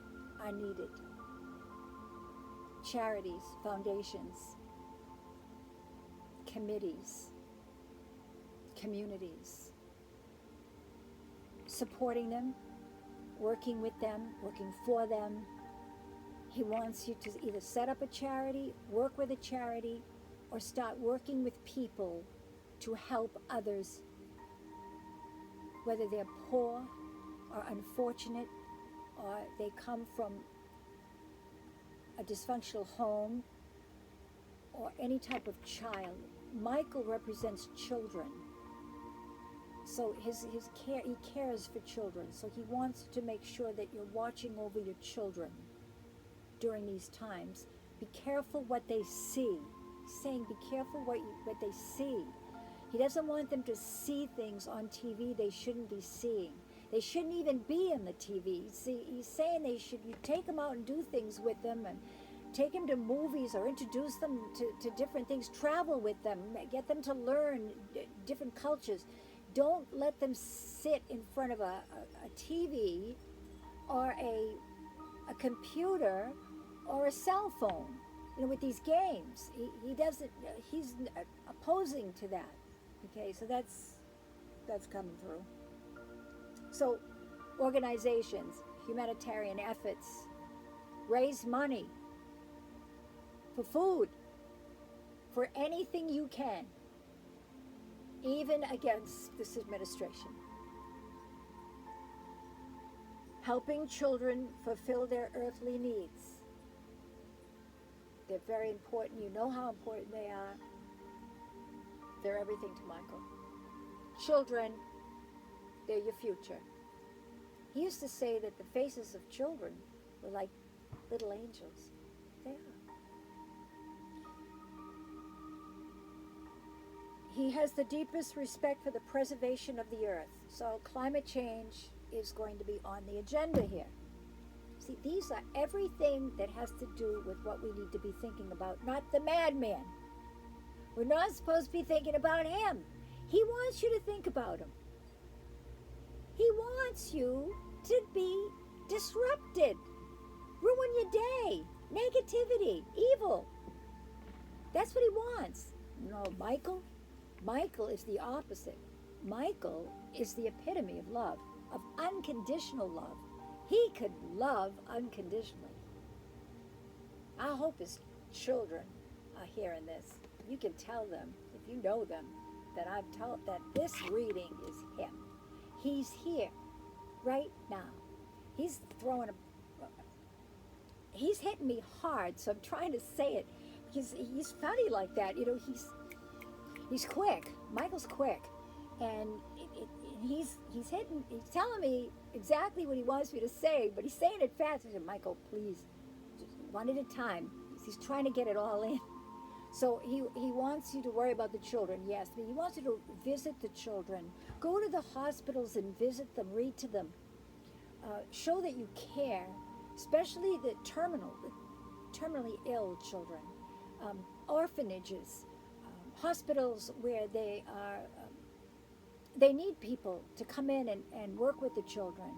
are needed. Charities, foundations, committees, communities, supporting them, working with them, working for them. He wants you to either set up a charity, work with a charity, or start working with people to help others, whether they're poor or unfortunate, or they come from a dysfunctional home, or any type of child. Michael represents children. So his care, he cares for children. So he wants to make sure that you're watching over your children during these times. Be careful what they see. He's saying be careful what they see. He doesn't want them to see things on TV they shouldn't be seeing. They shouldn't even be in the TV. See, he's saying you take them out and do things with them, and take them to movies or introduce them to different things. Travel with them, get them to learn different cultures. Don't let them sit in front of a TV or a computer or a cell phone, with these games. He's opposing to that. Okay, so that's coming through. So organizations, humanitarian efforts, raise money for food, for anything you can, even against this administration. Helping children fulfill their earthly needs. They're very important. You know how important they are. They're everything to Michael. Children, they're your future. He used to say that the faces of children were like little angels. They are. He has the deepest respect for the preservation of the earth. So climate change is going to be on the agenda here. See, these are everything that has to do with what we need to be thinking about, not the madman. We're not supposed to be thinking about him. He wants you to think about him. He wants you to be disrupted, ruin your day, negativity, evil. That's what he wants. No, Michael is the opposite. Michael is the epitome of love, of unconditional love. He could love unconditionally. I hope his children are hearing this. You can tell them, if you know them, that I've told that this reading is him. He's here right now. He's he's hitting me hard, so I'm trying to say it because he's funny like that. You know, he's quick. Michael's quick, and he's telling me exactly what he wants me to say, but he's saying it fast. I said, Michael, please, just one at a time. He's trying to get it all in. So he wants you to worry about the children, yes, but he wants you to visit the children. Go to the hospitals and visit them, read to them. Show that you care, especially the terminally ill children, orphanages, hospitals where they need people to come in and work with the children.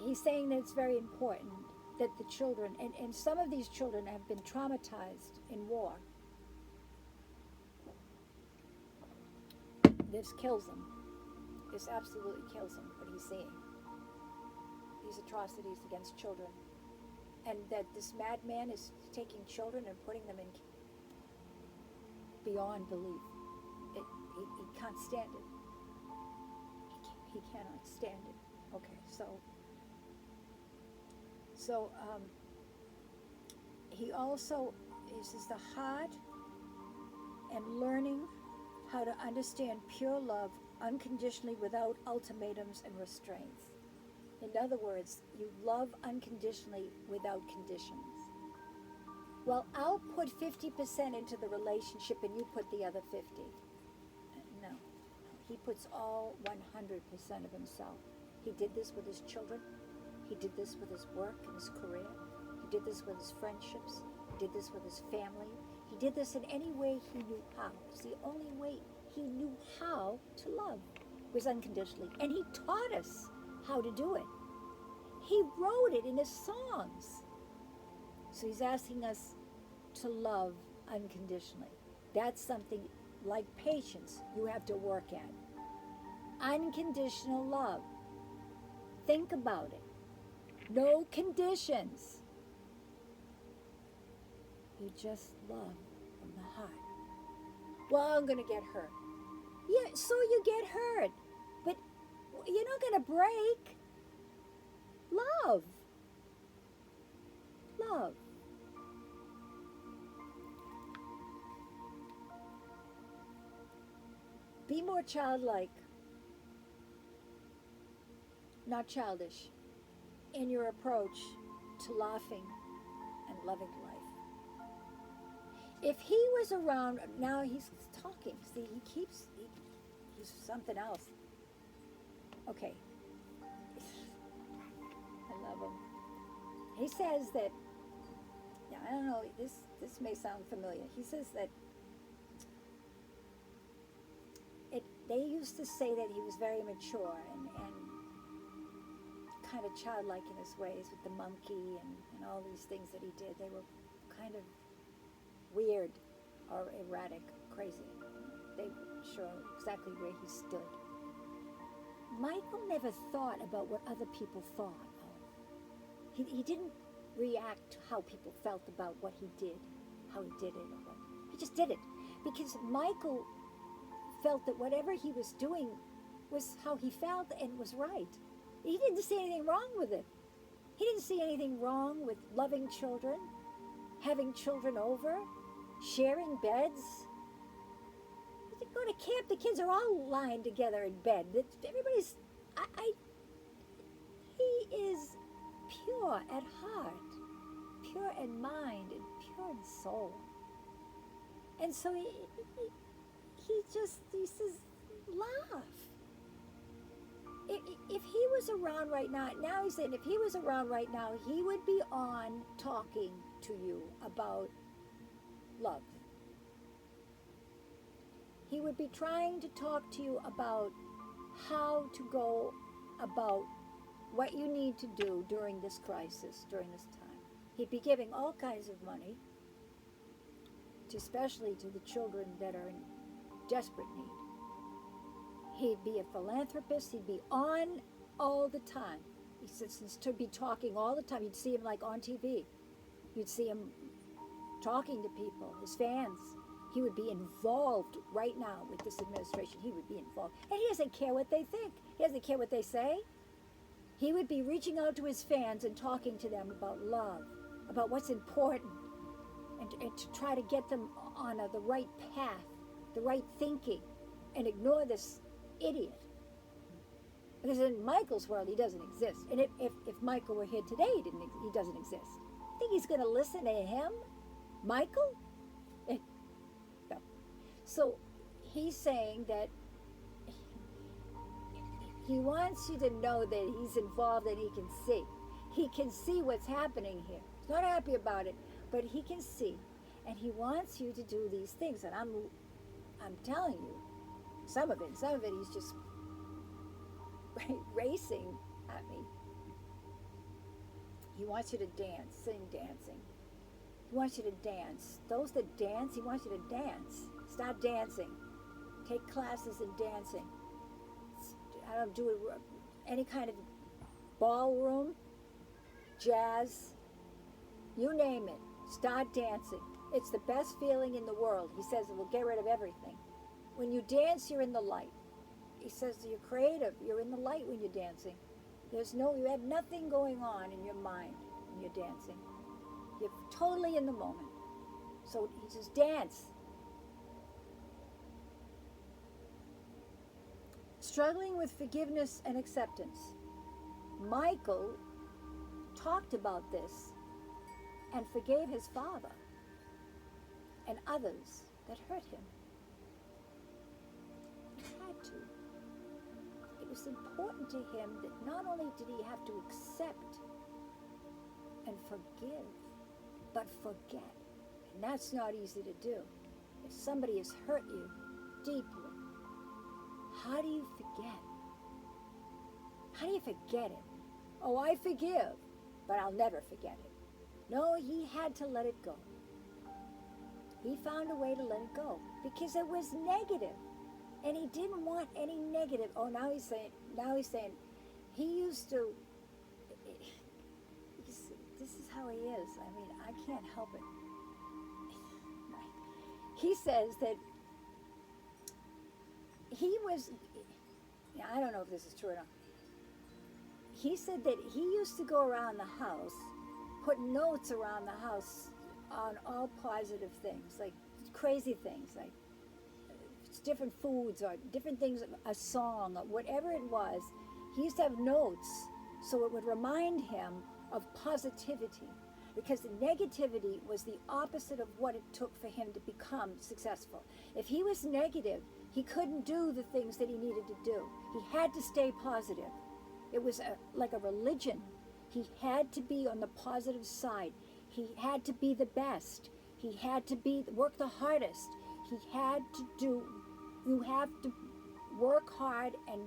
He's saying that it's very important that the children, and some of these children have been traumatized in war. This kills them. This absolutely kills him, what he's seeing. These atrocities against children. And that this madman is taking children and putting them in beyond belief. He can't stand it. He cannot stand it. Okay, so he also is the heart and learning how to understand pure love unconditionally without ultimatums and restraints. In other words, you love unconditionally without conditions. Well, I'll put 50% into the relationship and you put the other 50. No. He puts all 100% of himself. He did this with his children. He did this with his work and his career. He did this with his friendships. He did this with his family. He did this in any way he knew how. It's the only way he knew how to love was unconditionally. And he taught us how to do it. He wrote it in his songs. So he's asking us to love unconditionally. That's something like patience you have to work at. Unconditional love. Think about it. No conditions. You just love from the heart. Well, I'm going to get hurt. Yeah, so you get hurt. But you're not going to break. Love. Love. Be more childlike, not childish, in your approach to laughing and loving life. If he was around, now he's talking. See, he's something else. Okay. I love him. He says that, yeah, I don't know, this may sound familiar. He says that they used to say that he was very mature and kind of childlike in his ways with the monkey and all these things that he did. They were kind of weird or erratic, crazy. They were sure exactly where he stood. Michael never thought about what other people thought of. He didn't react to how people felt about what he did, how he did it, or what. He just did it. Because Michael felt that whatever he was doing was how he felt and was right. He didn't see anything wrong with it. He didn't see anything wrong with loving children, having children over, sharing beds. You go to camp, the kids are all lying together in bed. Everybody's, he is pure at heart, pure in mind, and pure in soul. And so he says, laugh. If he was around right now he's saying if he was around right now, he would be on talking to you about love. He would be trying to talk to you about how to go about what you need to do during this crisis, during this time. He'd be giving all kinds of money, especially to the children that are in desperate need. He'd be a philanthropist. He'd be on all the time. He says to be talking all the time. You'd see him like on TV. You'd see him talking to people, his fans. He would be involved right now with this administration. He would be involved. And he doesn't care what they think. He doesn't care what they say. He would be reaching out to his fans and talking to them about love, about what's important, and to try to get them on the right path, the right thinking, and ignore this idiot. Because in Michael's world, he doesn't exist. And if Michael were here today, he doesn't exist. I think he's going to listen to him? Michael? No. So he's saying that he wants you to know that he's involved and he can see. He can see what's happening here. He's not happy about it, but he can see. And he wants you to do these things. And I'm telling you, some of it he's just racing at me. He wants you to dance, sing dancing. He wants you to dance. Those that dance, he wants you to dance. Start dancing. Take classes in dancing. I don't do any kind of ballroom, jazz, you name it. Start dancing. It's the best feeling in the world. He says it will get rid of everything. When you dance, you're in the light. He says you're creative. You're in the light when you're dancing. You have nothing going on in your mind when you're dancing. You're totally in the moment. So he says, dance. Struggling with forgiveness and acceptance. Michael talked about this and forgave his father and others that hurt him. He had to. It was important to him that not only did he have to accept and forgive, but forget. And that's not easy to do. If somebody has hurt you deeply, how do you forget? How do you forget it? Oh, I forgive, but I'll never forget it. No, he had to let it go. He found a way to let it go because it was negative. And he didn't want any negative. Oh, now he's saying, he used to, this is how he is. I mean, I can't help it. He says that he was, I don't know if this is true or not. He said that he used to go around the house, put notes around the house on all positive things, like crazy things, like different foods or different things, a song, or whatever it was. He used to have notes so it would remind him of positivity, because the negativity was the opposite of what it took for him to become successful. If he was negative, he couldn't do the things that he needed to do. He had to stay positive. It was like a religion. He had to be on the positive side. He had to be the best. He had to work the hardest. He had to you have to work hard. And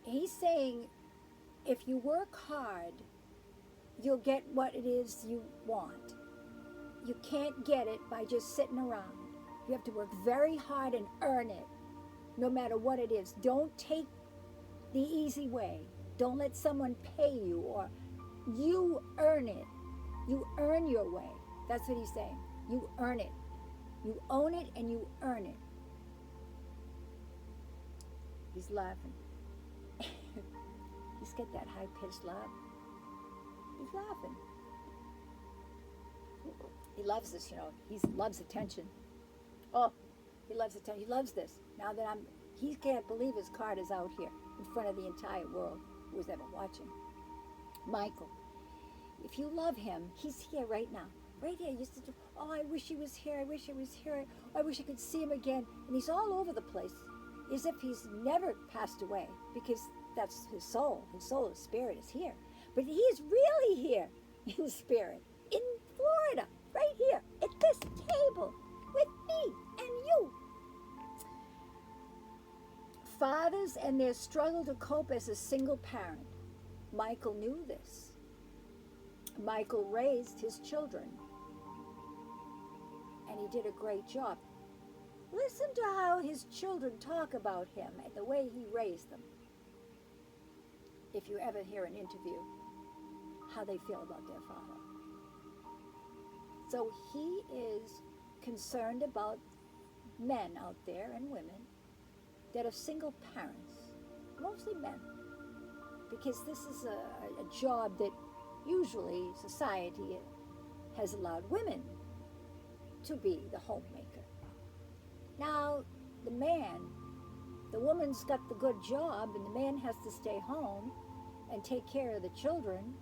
he's saying, if you work hard, you'll get what it is you want. You can't get it by just sitting around. You have to work very hard and earn it, no matter what it is. Don't take the easy way. Don't let someone pay you, or you earn it. You earn your way. That's what he's saying. You earn it. You own it and you earn it. He's laughing. He's got that high-pitched laugh. He's laughing. He loves this, He loves attention. Oh, he loves attention. He loves this. Now that he can't believe his card is out here in front of the entire world who's ever watching. Michael, if you love him, he's here right now. Right here. You used to do, oh, I wish he was here. I wish he was here. I wish I could see him again. And he's all over the place as if he's never passed away, because that's his soul. His soul, his spirit is here. But he is really here in spirit, in Florida, right here, at this table, with me and you. Fathers and their struggle to cope as a single parent. Michael knew this. Michael raised his children, and he did a great job. Listen to how his children talk about him and the way he raised them. If you ever hear an interview, how they feel about their father. So he is concerned about men out there and women that are single parents, mostly men, because this is a job that usually society has allowed women to be the homemaker. Now, the woman's got the good job, and the man has to stay home and take care of the children.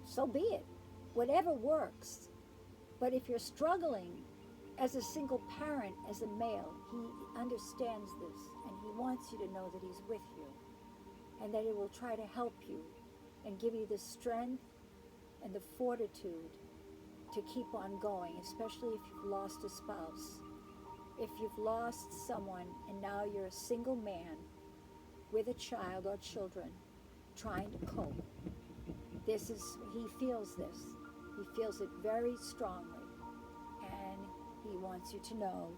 So be it. Whatever works. But if you're struggling as a single parent, as a male, he understands this, and he wants you to know that he's with you, and that he will try to help you and give you the strength and the fortitude to keep on going, especially if you've lost a spouse. If you've lost someone and now you're a single man with a child or children trying to cope. He feels this. He feels it very strongly. And he wants you to know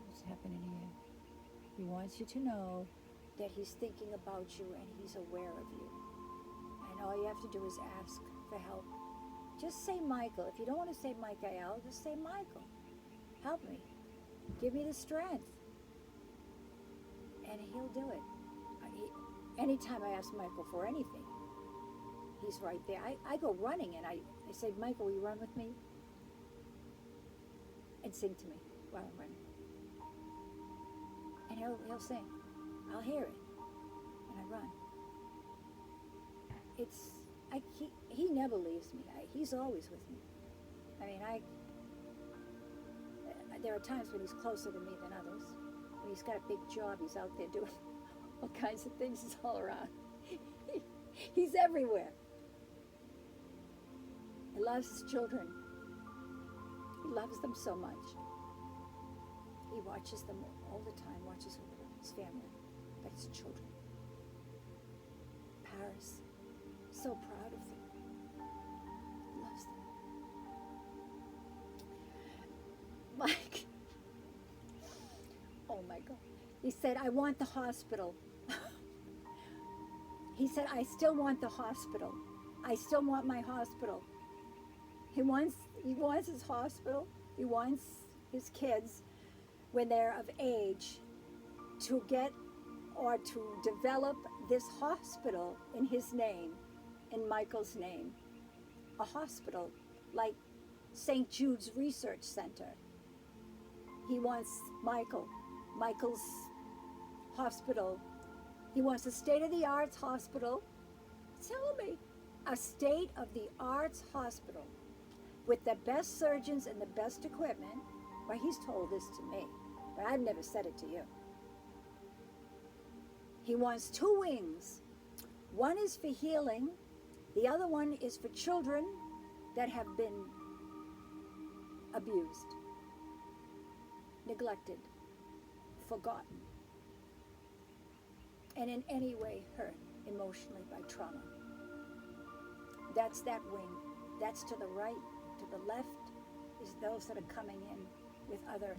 what's happening here. He wants you to know that he's thinking about you and he's aware of you. And all you have to do is ask for help. Just say Michael. If you don't want to say Michael, just say Michael. Help me. Give me the strength. And he'll do it. Anytime I ask Michael for anything, he's right there. I go running and I say, Michael, will you run with me? And sing to me while I'm running. And he'll sing. I'll hear it. And I run. He never leaves me. He's always with me. I mean, there are times when he's closer to me than others. When he's got a big job, he's out there doing all kinds of things. He's all around. He's everywhere. He loves his children. He loves them so much. He watches them all the time, watches over them, his family, but his children. Paris, so proud of them. He loves them. Mike, oh my God. He said, I want the hospital. He said, I still want the hospital. I still want my hospital. He wants his hospital. He wants his kids, when they're of age, to get or to develop this hospital in his name, in Michael's name. A hospital like St. Jude's Research Center. He wants Michael's hospital. He wants a state-of-the-art hospital. Tell me, a state-of-the-art hospital with the best surgeons and the best equipment. Well, he's told this to me, but I've never said it to you. He wants 2 wings. One is for healing. The other one is for children that have been abused, neglected, forgotten, and in any way hurt emotionally by trauma. That's that wing. That's to the right. To the left is those that are coming in with other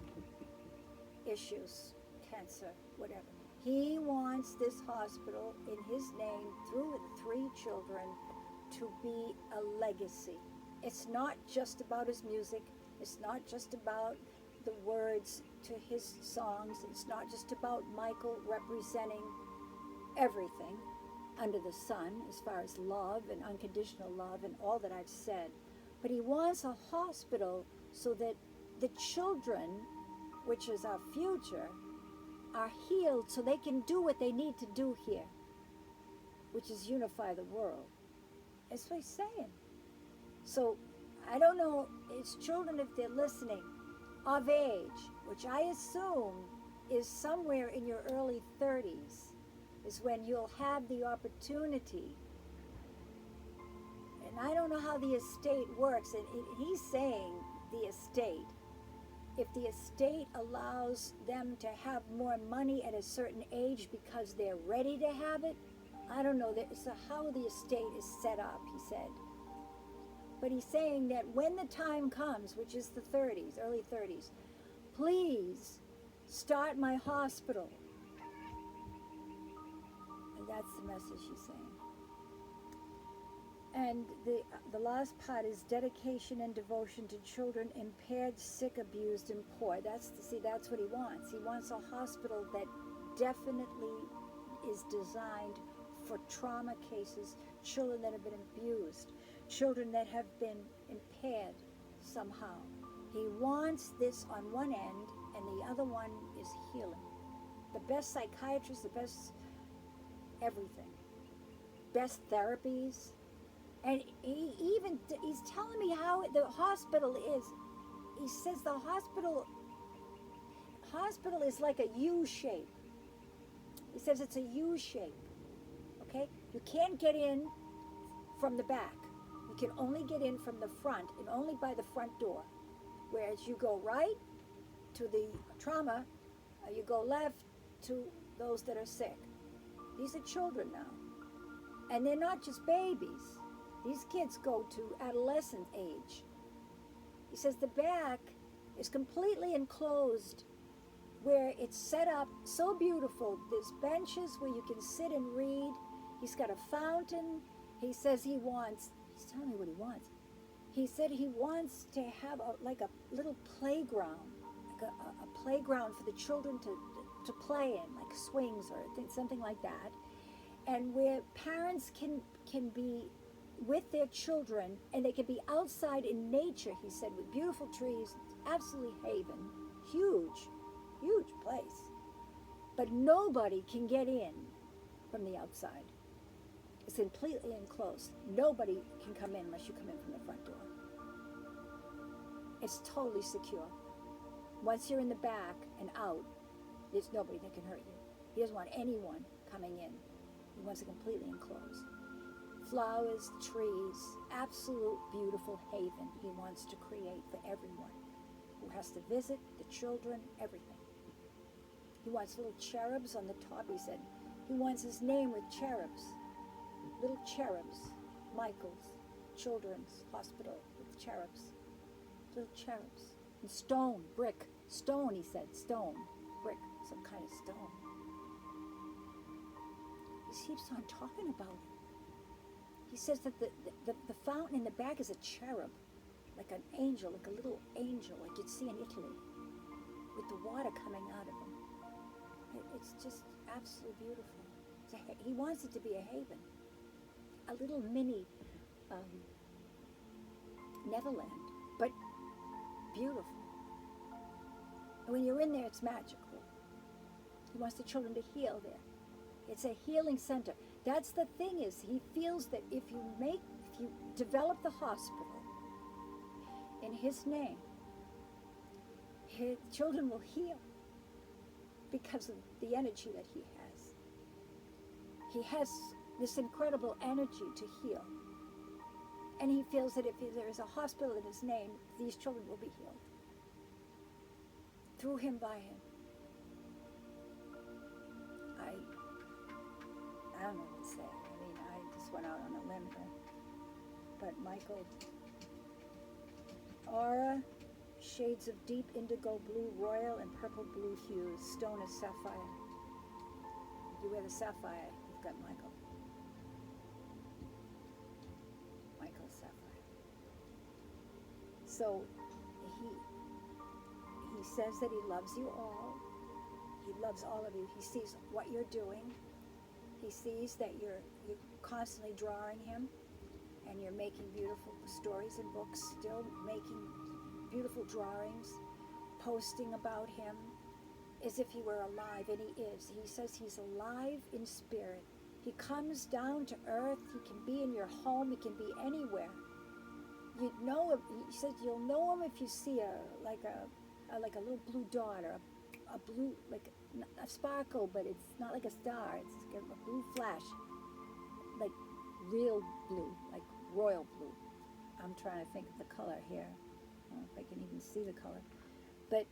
issues, cancer, whatever. He wants this hospital in his name through the 3 children to be a legacy. It's not just about his music. It's not just about the words to his songs. It's not just about Michael representing everything under the sun as far as love and unconditional love and all that I've said. But he wants a hospital so that the children, which is our future, are healed so they can do what they need to do here, which is unify the world. That's what he's saying. So I don't know, it's children, if they're listening, of age, which I assume is somewhere in your early 30s, is when you'll have the opportunity. And I don't know how the estate works, and he's saying the estate. If the estate allows them to have more money at a certain age because they're ready to have it, I don't know so how the estate is set up, he said. But he's saying that when the time comes, which is the 30s, early 30s, please start my hospital. And that's the message he's saying. And the last part is dedication and devotion to children impaired, sick, abused, and poor. That's what he wants. He wants a hospital that definitely is designed for trauma cases, children that have been abused, children that have been impaired somehow. He wants this on one end, and the other one is healing. The best psychiatrists, the best everything, best therapies. And he's telling me how the hospital is. He says the hospital is like a U shape. He says it's a U shape. Okay? You can't get in from the back. You can only get in from the front, and only by the front door. Whereas you go right to the trauma, you go left to those that are sick. These are children now. And they're not just babies. These kids go to adolescent age. He says the back is completely enclosed, where it's set up so beautiful. There's benches where you can sit and read. He's got a fountain. He says he's telling me what he wants. He said he wants to have like a little playground, like a playground for the children to play in, like swings or something like that, and where parents can be with their children, and they can be outside in nature, he said, with beautiful trees, absolutely haven, huge place. But nobody can get in from the outside. It's completely enclosed. Nobody can come in unless you come in from the front door. It's totally secure. Once you're in the back and out, there's nobody that can hurt you. He doesn't want anyone coming in. He wants it completely enclosed. Flowers, trees, absolute beautiful haven he wants to create for everyone who has to visit, the children, everything. He wants little cherubs on the top, he said. He wants his name with cherubs, little cherubs, Michael's Children's Hospital with cherubs, little cherubs. And stone, brick, stone, he said, stone, brick, some kind of stone. He keeps on talking about it. He says that the fountain in the back is a cherub, like an angel, like a little angel, like you'd see in Italy, with the water coming out of him. It's just absolutely beautiful. He wants it to be a haven, a little mini Neverland, but beautiful. And when you're in there, it's magical. He wants the children to heal there. It's a healing center. That's the thing, is he feels that if you develop the hospital in his name, his children will heal because of the energy that he has. He has this incredible energy to heal. And he feels that if there is a hospital in his name, these children will be healed. Through him, by him. I don't know what to say. I mean, I just went out on a limb here. But Michael, aura, shades of deep indigo blue, royal, and purple blue hues. Stone is sapphire. If you wear the sapphire, you've got Michael. Michael's sapphire. So he says that he loves you all. He loves all of you. He sees what you're doing. He sees that you're constantly drawing him, and you're making beautiful stories and books, still making beautiful drawings, posting about him as if he were alive, and he is. He says he's alive in spirit. He comes down to earth. He can be in your home. He can be anywhere. You'd know him. He says you'll know him if you see like a little blue dot, or a blue, like a sparkle, but it's not like a star. It's like a blue flash, like real blue, like royal blue. I'm trying to think of the color here. I don't know if I can even see the color, but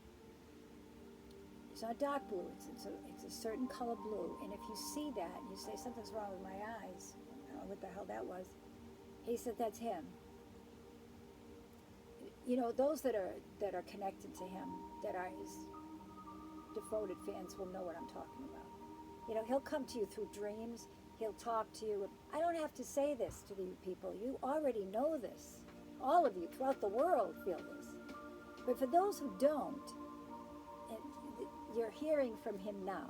it's not dark blue. It's a certain color blue. And if you see that, and you say something's wrong with my eyes, I don't know what the hell that was. He said that's him. You know, those that are connected to him, that are his devoted fans, will know what I'm talking about. You know, he'll come to you through dreams. He'll talk to you. I don't have to say this to you people. You already know this. All of you throughout the world feel this. But for those who don't, you're hearing from him now.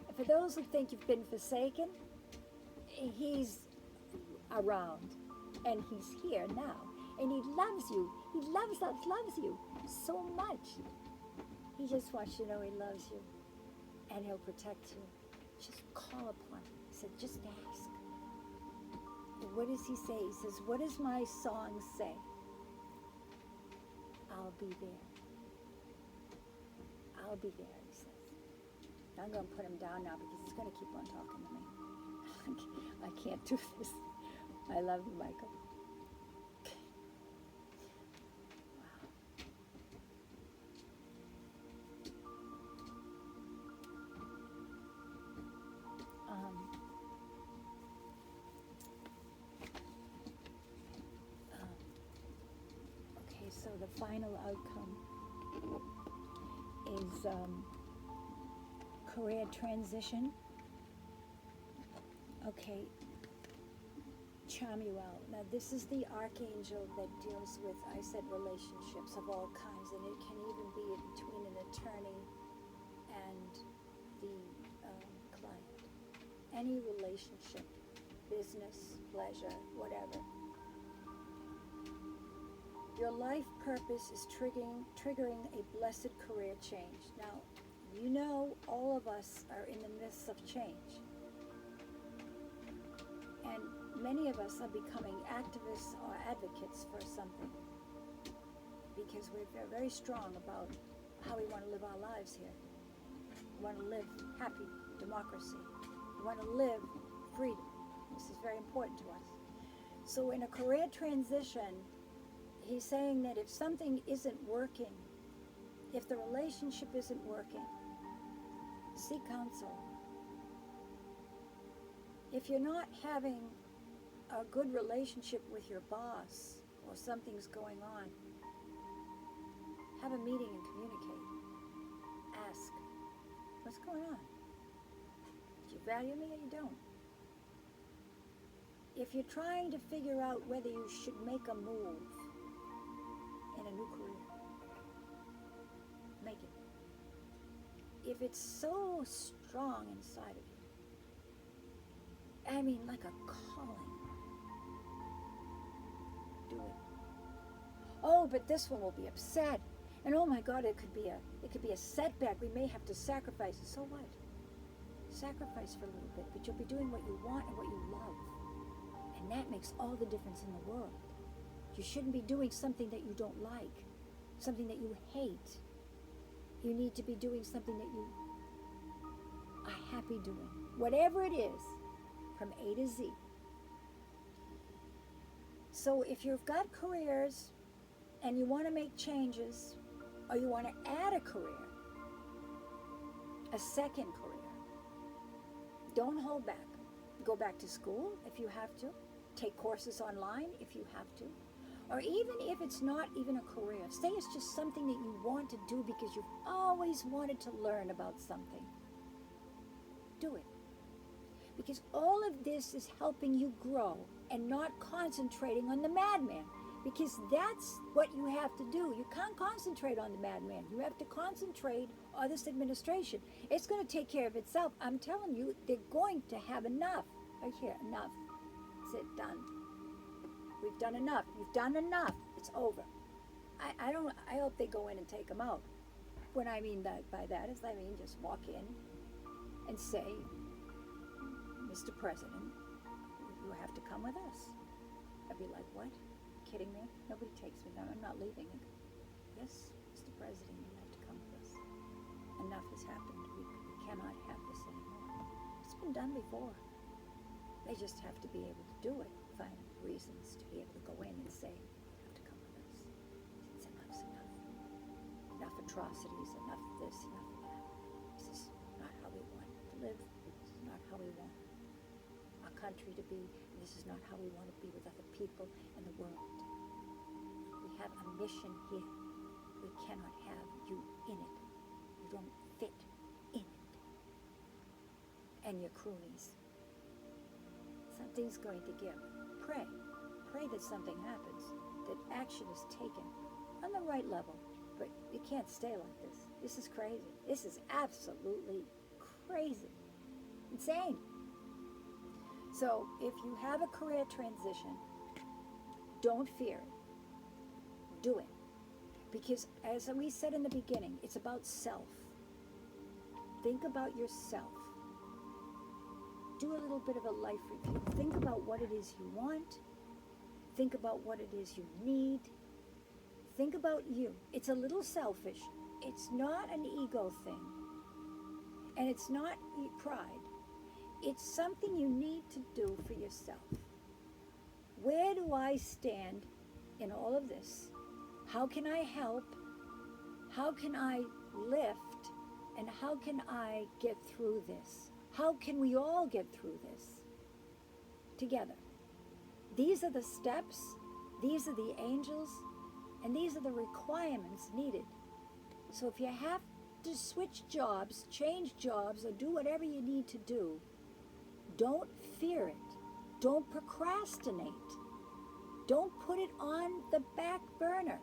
And for those who think you've been forsaken, he's around, and he's here now. And he loves you. He loves you so much. He just wants you to know he loves you, and he'll protect you. Just call upon him. He said, just ask. What does he say? He says, what does my song say? I'll be there. I'll be there, he says. I'm going to put him down now because he's going to keep on talking to me. I can't do this. I love you, Michael. Okay, so the final outcome is career transition. Okay, Chamuel. Now this is the archangel that deals with, I said, relationships of all kinds, and it can even be between an attorney and the client. Any relationship, business, pleasure, whatever. Your life purpose is triggering a blessed career change. Now, you know all of us are in the midst of change. And many of us are becoming activists or advocates for something because we're very strong about how we want to live our lives here. We want to live happy democracy. We want to live freedom. This is very important to us. So in a career transition, he's saying that if something isn't working, if the relationship isn't working, seek counsel. If you're not having a good relationship with your boss or something's going on, have a meeting and communicate. Ask, what's going on? Do you value me or you don't? If you're trying to figure out whether you should make a move in a new career, make it. If it's so strong inside of you, I mean like a calling, do it. Oh, but this one will be upset, and oh my God, it could be a setback. We may have to sacrifice. So what? Sacrifice for a little bit, but you'll be doing what you want and what you love, and that makes all the difference in the world. You shouldn't be doing something that you don't like, something that you hate. You need to be doing something that you are happy doing, whatever it is, from A to Z. So if you've got careers and you want to make changes, or you want to add a career, a second career, don't hold back. Go back to school if you have to. Take courses online if you have to. Or even if it's not even a career, say it's just something that you want to do because you've always wanted to learn about something. Do it. Because all of this is helping you grow and not concentrating on the madman. Because that's what you have to do. You can't concentrate on the madman. You have to concentrate on this administration. It's going to take care of itself. I'm telling you, they're going to have enough. Right here, enough. That's it, done. We've done enough. You've done enough. It's over. I hope they go in and take them out. What I mean by that is, I mean, just walk in and say, Mr. President, you have to come with us. I'd be like, what? Kidding me? Nobody takes me down. I'm not leaving. Yes, Mr. President, you have to come with us. Enough has happened. We cannot have this anymore. It's been done before. They just have to be able to do it, find reasons to be able to go in and say, you have to come with us. It's enough's enough. Enough atrocities, enough of this, enough of that. This is not how we want to live. This is not how we want our country to be. And this is not how we want to be with other people in the world. We have a mission here. We cannot have you in it. You don't fit in it. And your cronies. Something's going to give. Pray. Pray that something happens, that action is taken on the right level. But you can't stay like this. This is crazy. This is absolutely crazy. Insane. So if you have a career transition, don't fear it. Do it. Because as we said in the beginning, it's about self. Think about yourself. Do a little bit of a life review. Think about what it is you want. Think about what it is you need. Think about you. It's a little selfish. It's not an ego thing. And it's not pride. It's something you need to do for yourself. Where do I stand in all of this? How can I help? How can I lift? And how can I get through this? How can we all get through this together? These are the steps, these are the angels, and these are the requirements needed. So if you have to switch jobs, change jobs, or do whatever you need to do, don't fear it. Don't procrastinate. Don't put it on the back burner.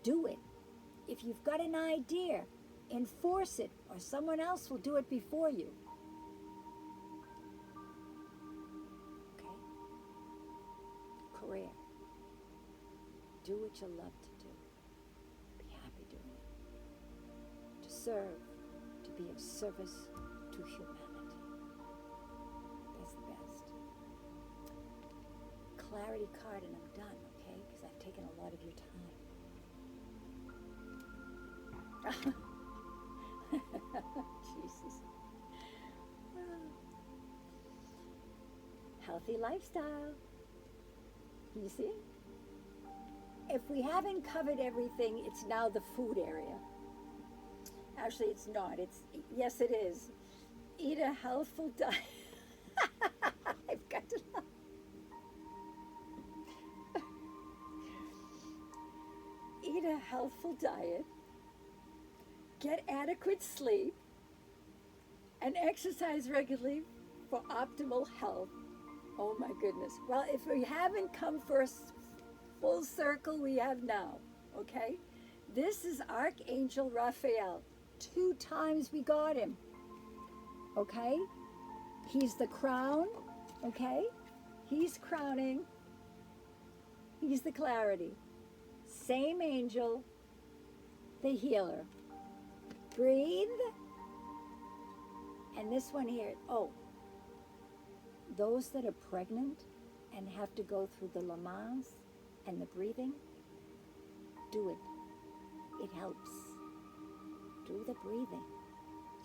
Do it. If you've got an idea, enforce it, or someone else will do it before you. Career. Do what you love to do. Be happy doing it. To serve, to be of service to humanity. That's the best. Clarity card, and I'm done, okay? Because I've taken a lot of your time. Jesus. Healthy lifestyle. You see? If we haven't covered everything, it's now the food area. Actually, it's not. Yes, it is. Eat a healthful diet. I've got to laugh. Eat a healthful diet. Get adequate sleep. And exercise regularly for optimal health. Oh my goodness. Well, if we haven't come first full circle, we have now, okay? This is Archangel Raphael. 2 times we got him, okay? He's the crown, okay? He's crowning. He's the clarity. Same angel, the healer. Breathe. And this one here, those that are pregnant and have to go through the Lamaze and the breathing, do it. It helps. Do the breathing.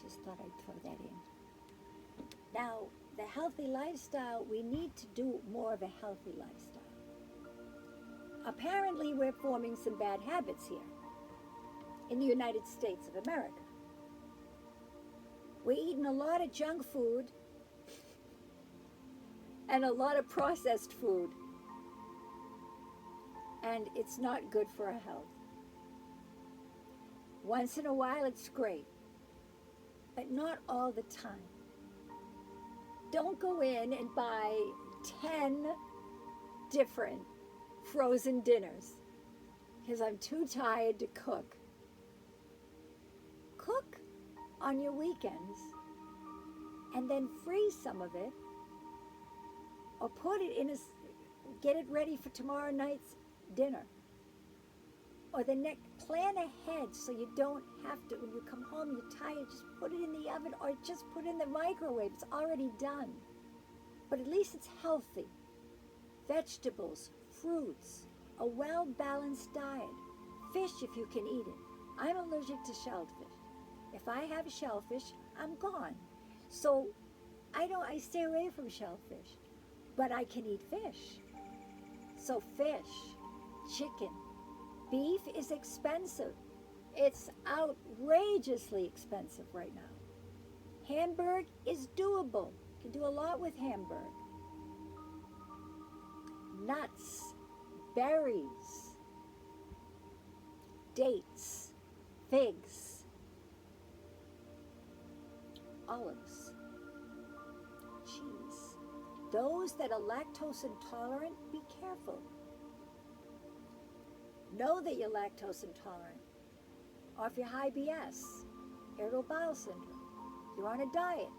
Just thought I'd throw that in. Now, the healthy lifestyle, we need to do more of a healthy lifestyle. Apparently, we're forming some bad habits here in the United States of America. We're eating a lot of junk food and a lot of processed food. And it's not good for our health. Once in a while, it's great, but not all the time. Don't go in and buy 10 different frozen dinners because I'm too tired to cook. Cook on your weekends and then freeze some of it or put it in get it ready for tomorrow night's dinner. Or the next, plan ahead so you don't have to, when you come home, you're tired, just put it in the oven or just put it in the microwave. It's already done. But at least it's healthy. Vegetables, fruits, a well-balanced diet. Fish if you can eat it. I'm allergic to shellfish. If I have shellfish, I'm gone. So I stay away from shellfish. But I can eat fish. So fish, chicken. Beef is expensive. It's outrageously expensive right now. Hamburg is doable. You can do a lot with Hamburg. Nuts, berries, dates, figs, olives, cheese. Those that are lactose intolerant, be careful. Know that you're lactose intolerant. Or if you're high BS, irritable bowel syndrome, you're on a diet,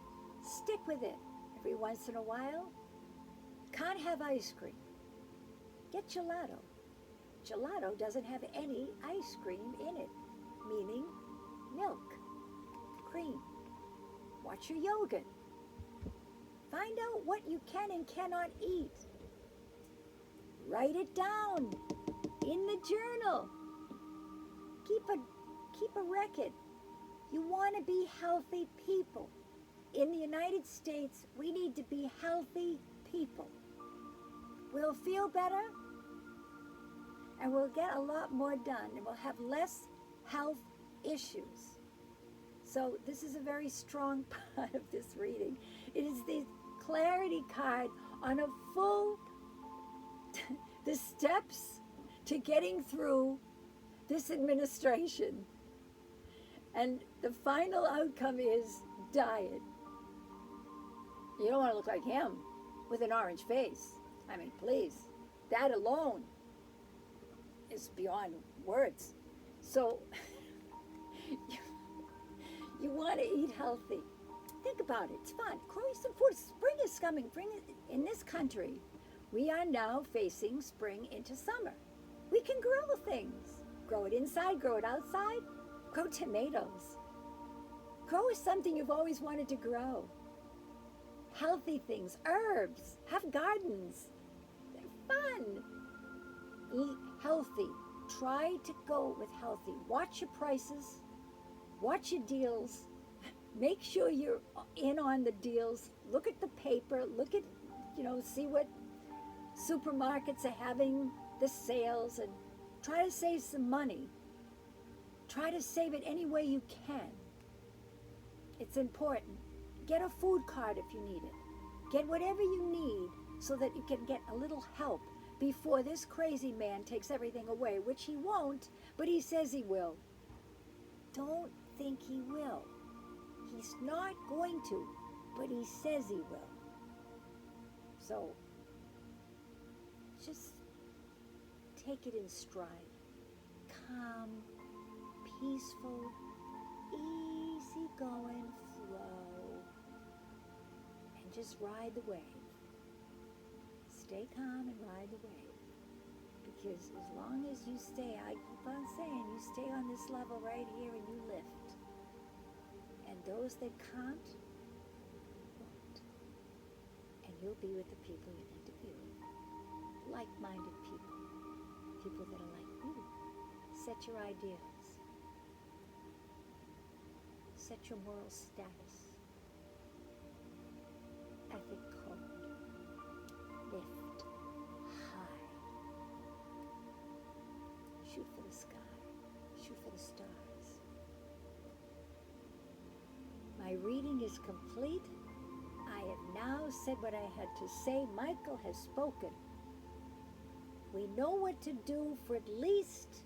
stick with it. Every once in a while, can't have ice cream. Get gelato. Gelato doesn't have any ice cream in it, meaning milk, cream. Watch your yogurt. Find out what you can and cannot eat. Write it down in the journal. Keep a record. You want to be healthy people. In the United States, we need to be healthy people. We'll feel better, and we'll get a lot more done, and we'll have less health issues. So this is a very strong part of this reading. It is the clarity card on a full, the steps to getting through this administration. And the final outcome is diet. You don't want to look like him with an orange face. I mean, please, that alone is beyond words. So you want to eat healthy. Think about it. It's fun. Grow some food. Spring is coming. In this country, we are now facing spring into summer. We can grow things. Grow it inside, grow it outside. Grow tomatoes. Grow something you've always wanted to grow. Healthy things, herbs, have gardens. They're fun. Eat healthy. Try to go with healthy. Watch your prices. Watch your deals. Make sure you're in on the deals. Look at the paper. Look at, see what supermarkets are having the sales, and try to save some money. Try to save it any way you can. It's important. Get a food card if you need it. Get whatever you need so that you can get a little help before this crazy man takes everything away, which he won't, but he says he will. Don't think he will. He's not going to, but he says he will. So just take it in stride. Calm, peaceful, easy-going flow. And just ride the wave. Stay calm and ride the wave. Because as long as you stay, I keep on saying, you stay on this level right here and you lift. And those that can't, won't. And you'll be with the people you need to be with. Like-minded people. People that are like you. Set your ideals. Set your moral status. Ethic code. Lift high. Shoot for the sky. Shoot for the stars. My reading is complete. I have now said what I had to say. Michael has spoken. We know what to do for at least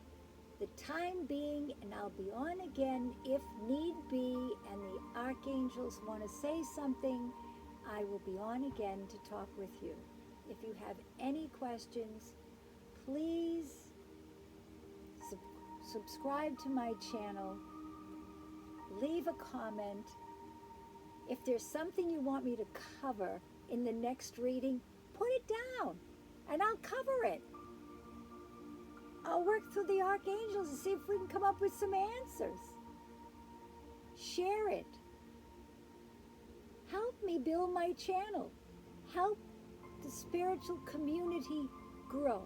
the time being, and I'll be on again if need be, and the archangels want to say something, I will be on again to talk with you. If you have any questions, please subscribe to my channel, leave a comment. If there's something you want me to cover in the next reading, put it down. and I'll cover it. I'll work through the archangels and see if we can come up with some answers. Share it. Help me build my channel. Help the spiritual community grow.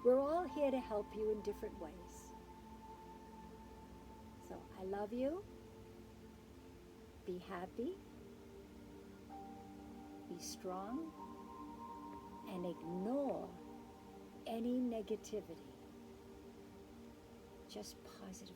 We're all here to help you in different ways. So I love you. Be happy. Be strong. And ignore any negativity. Just positive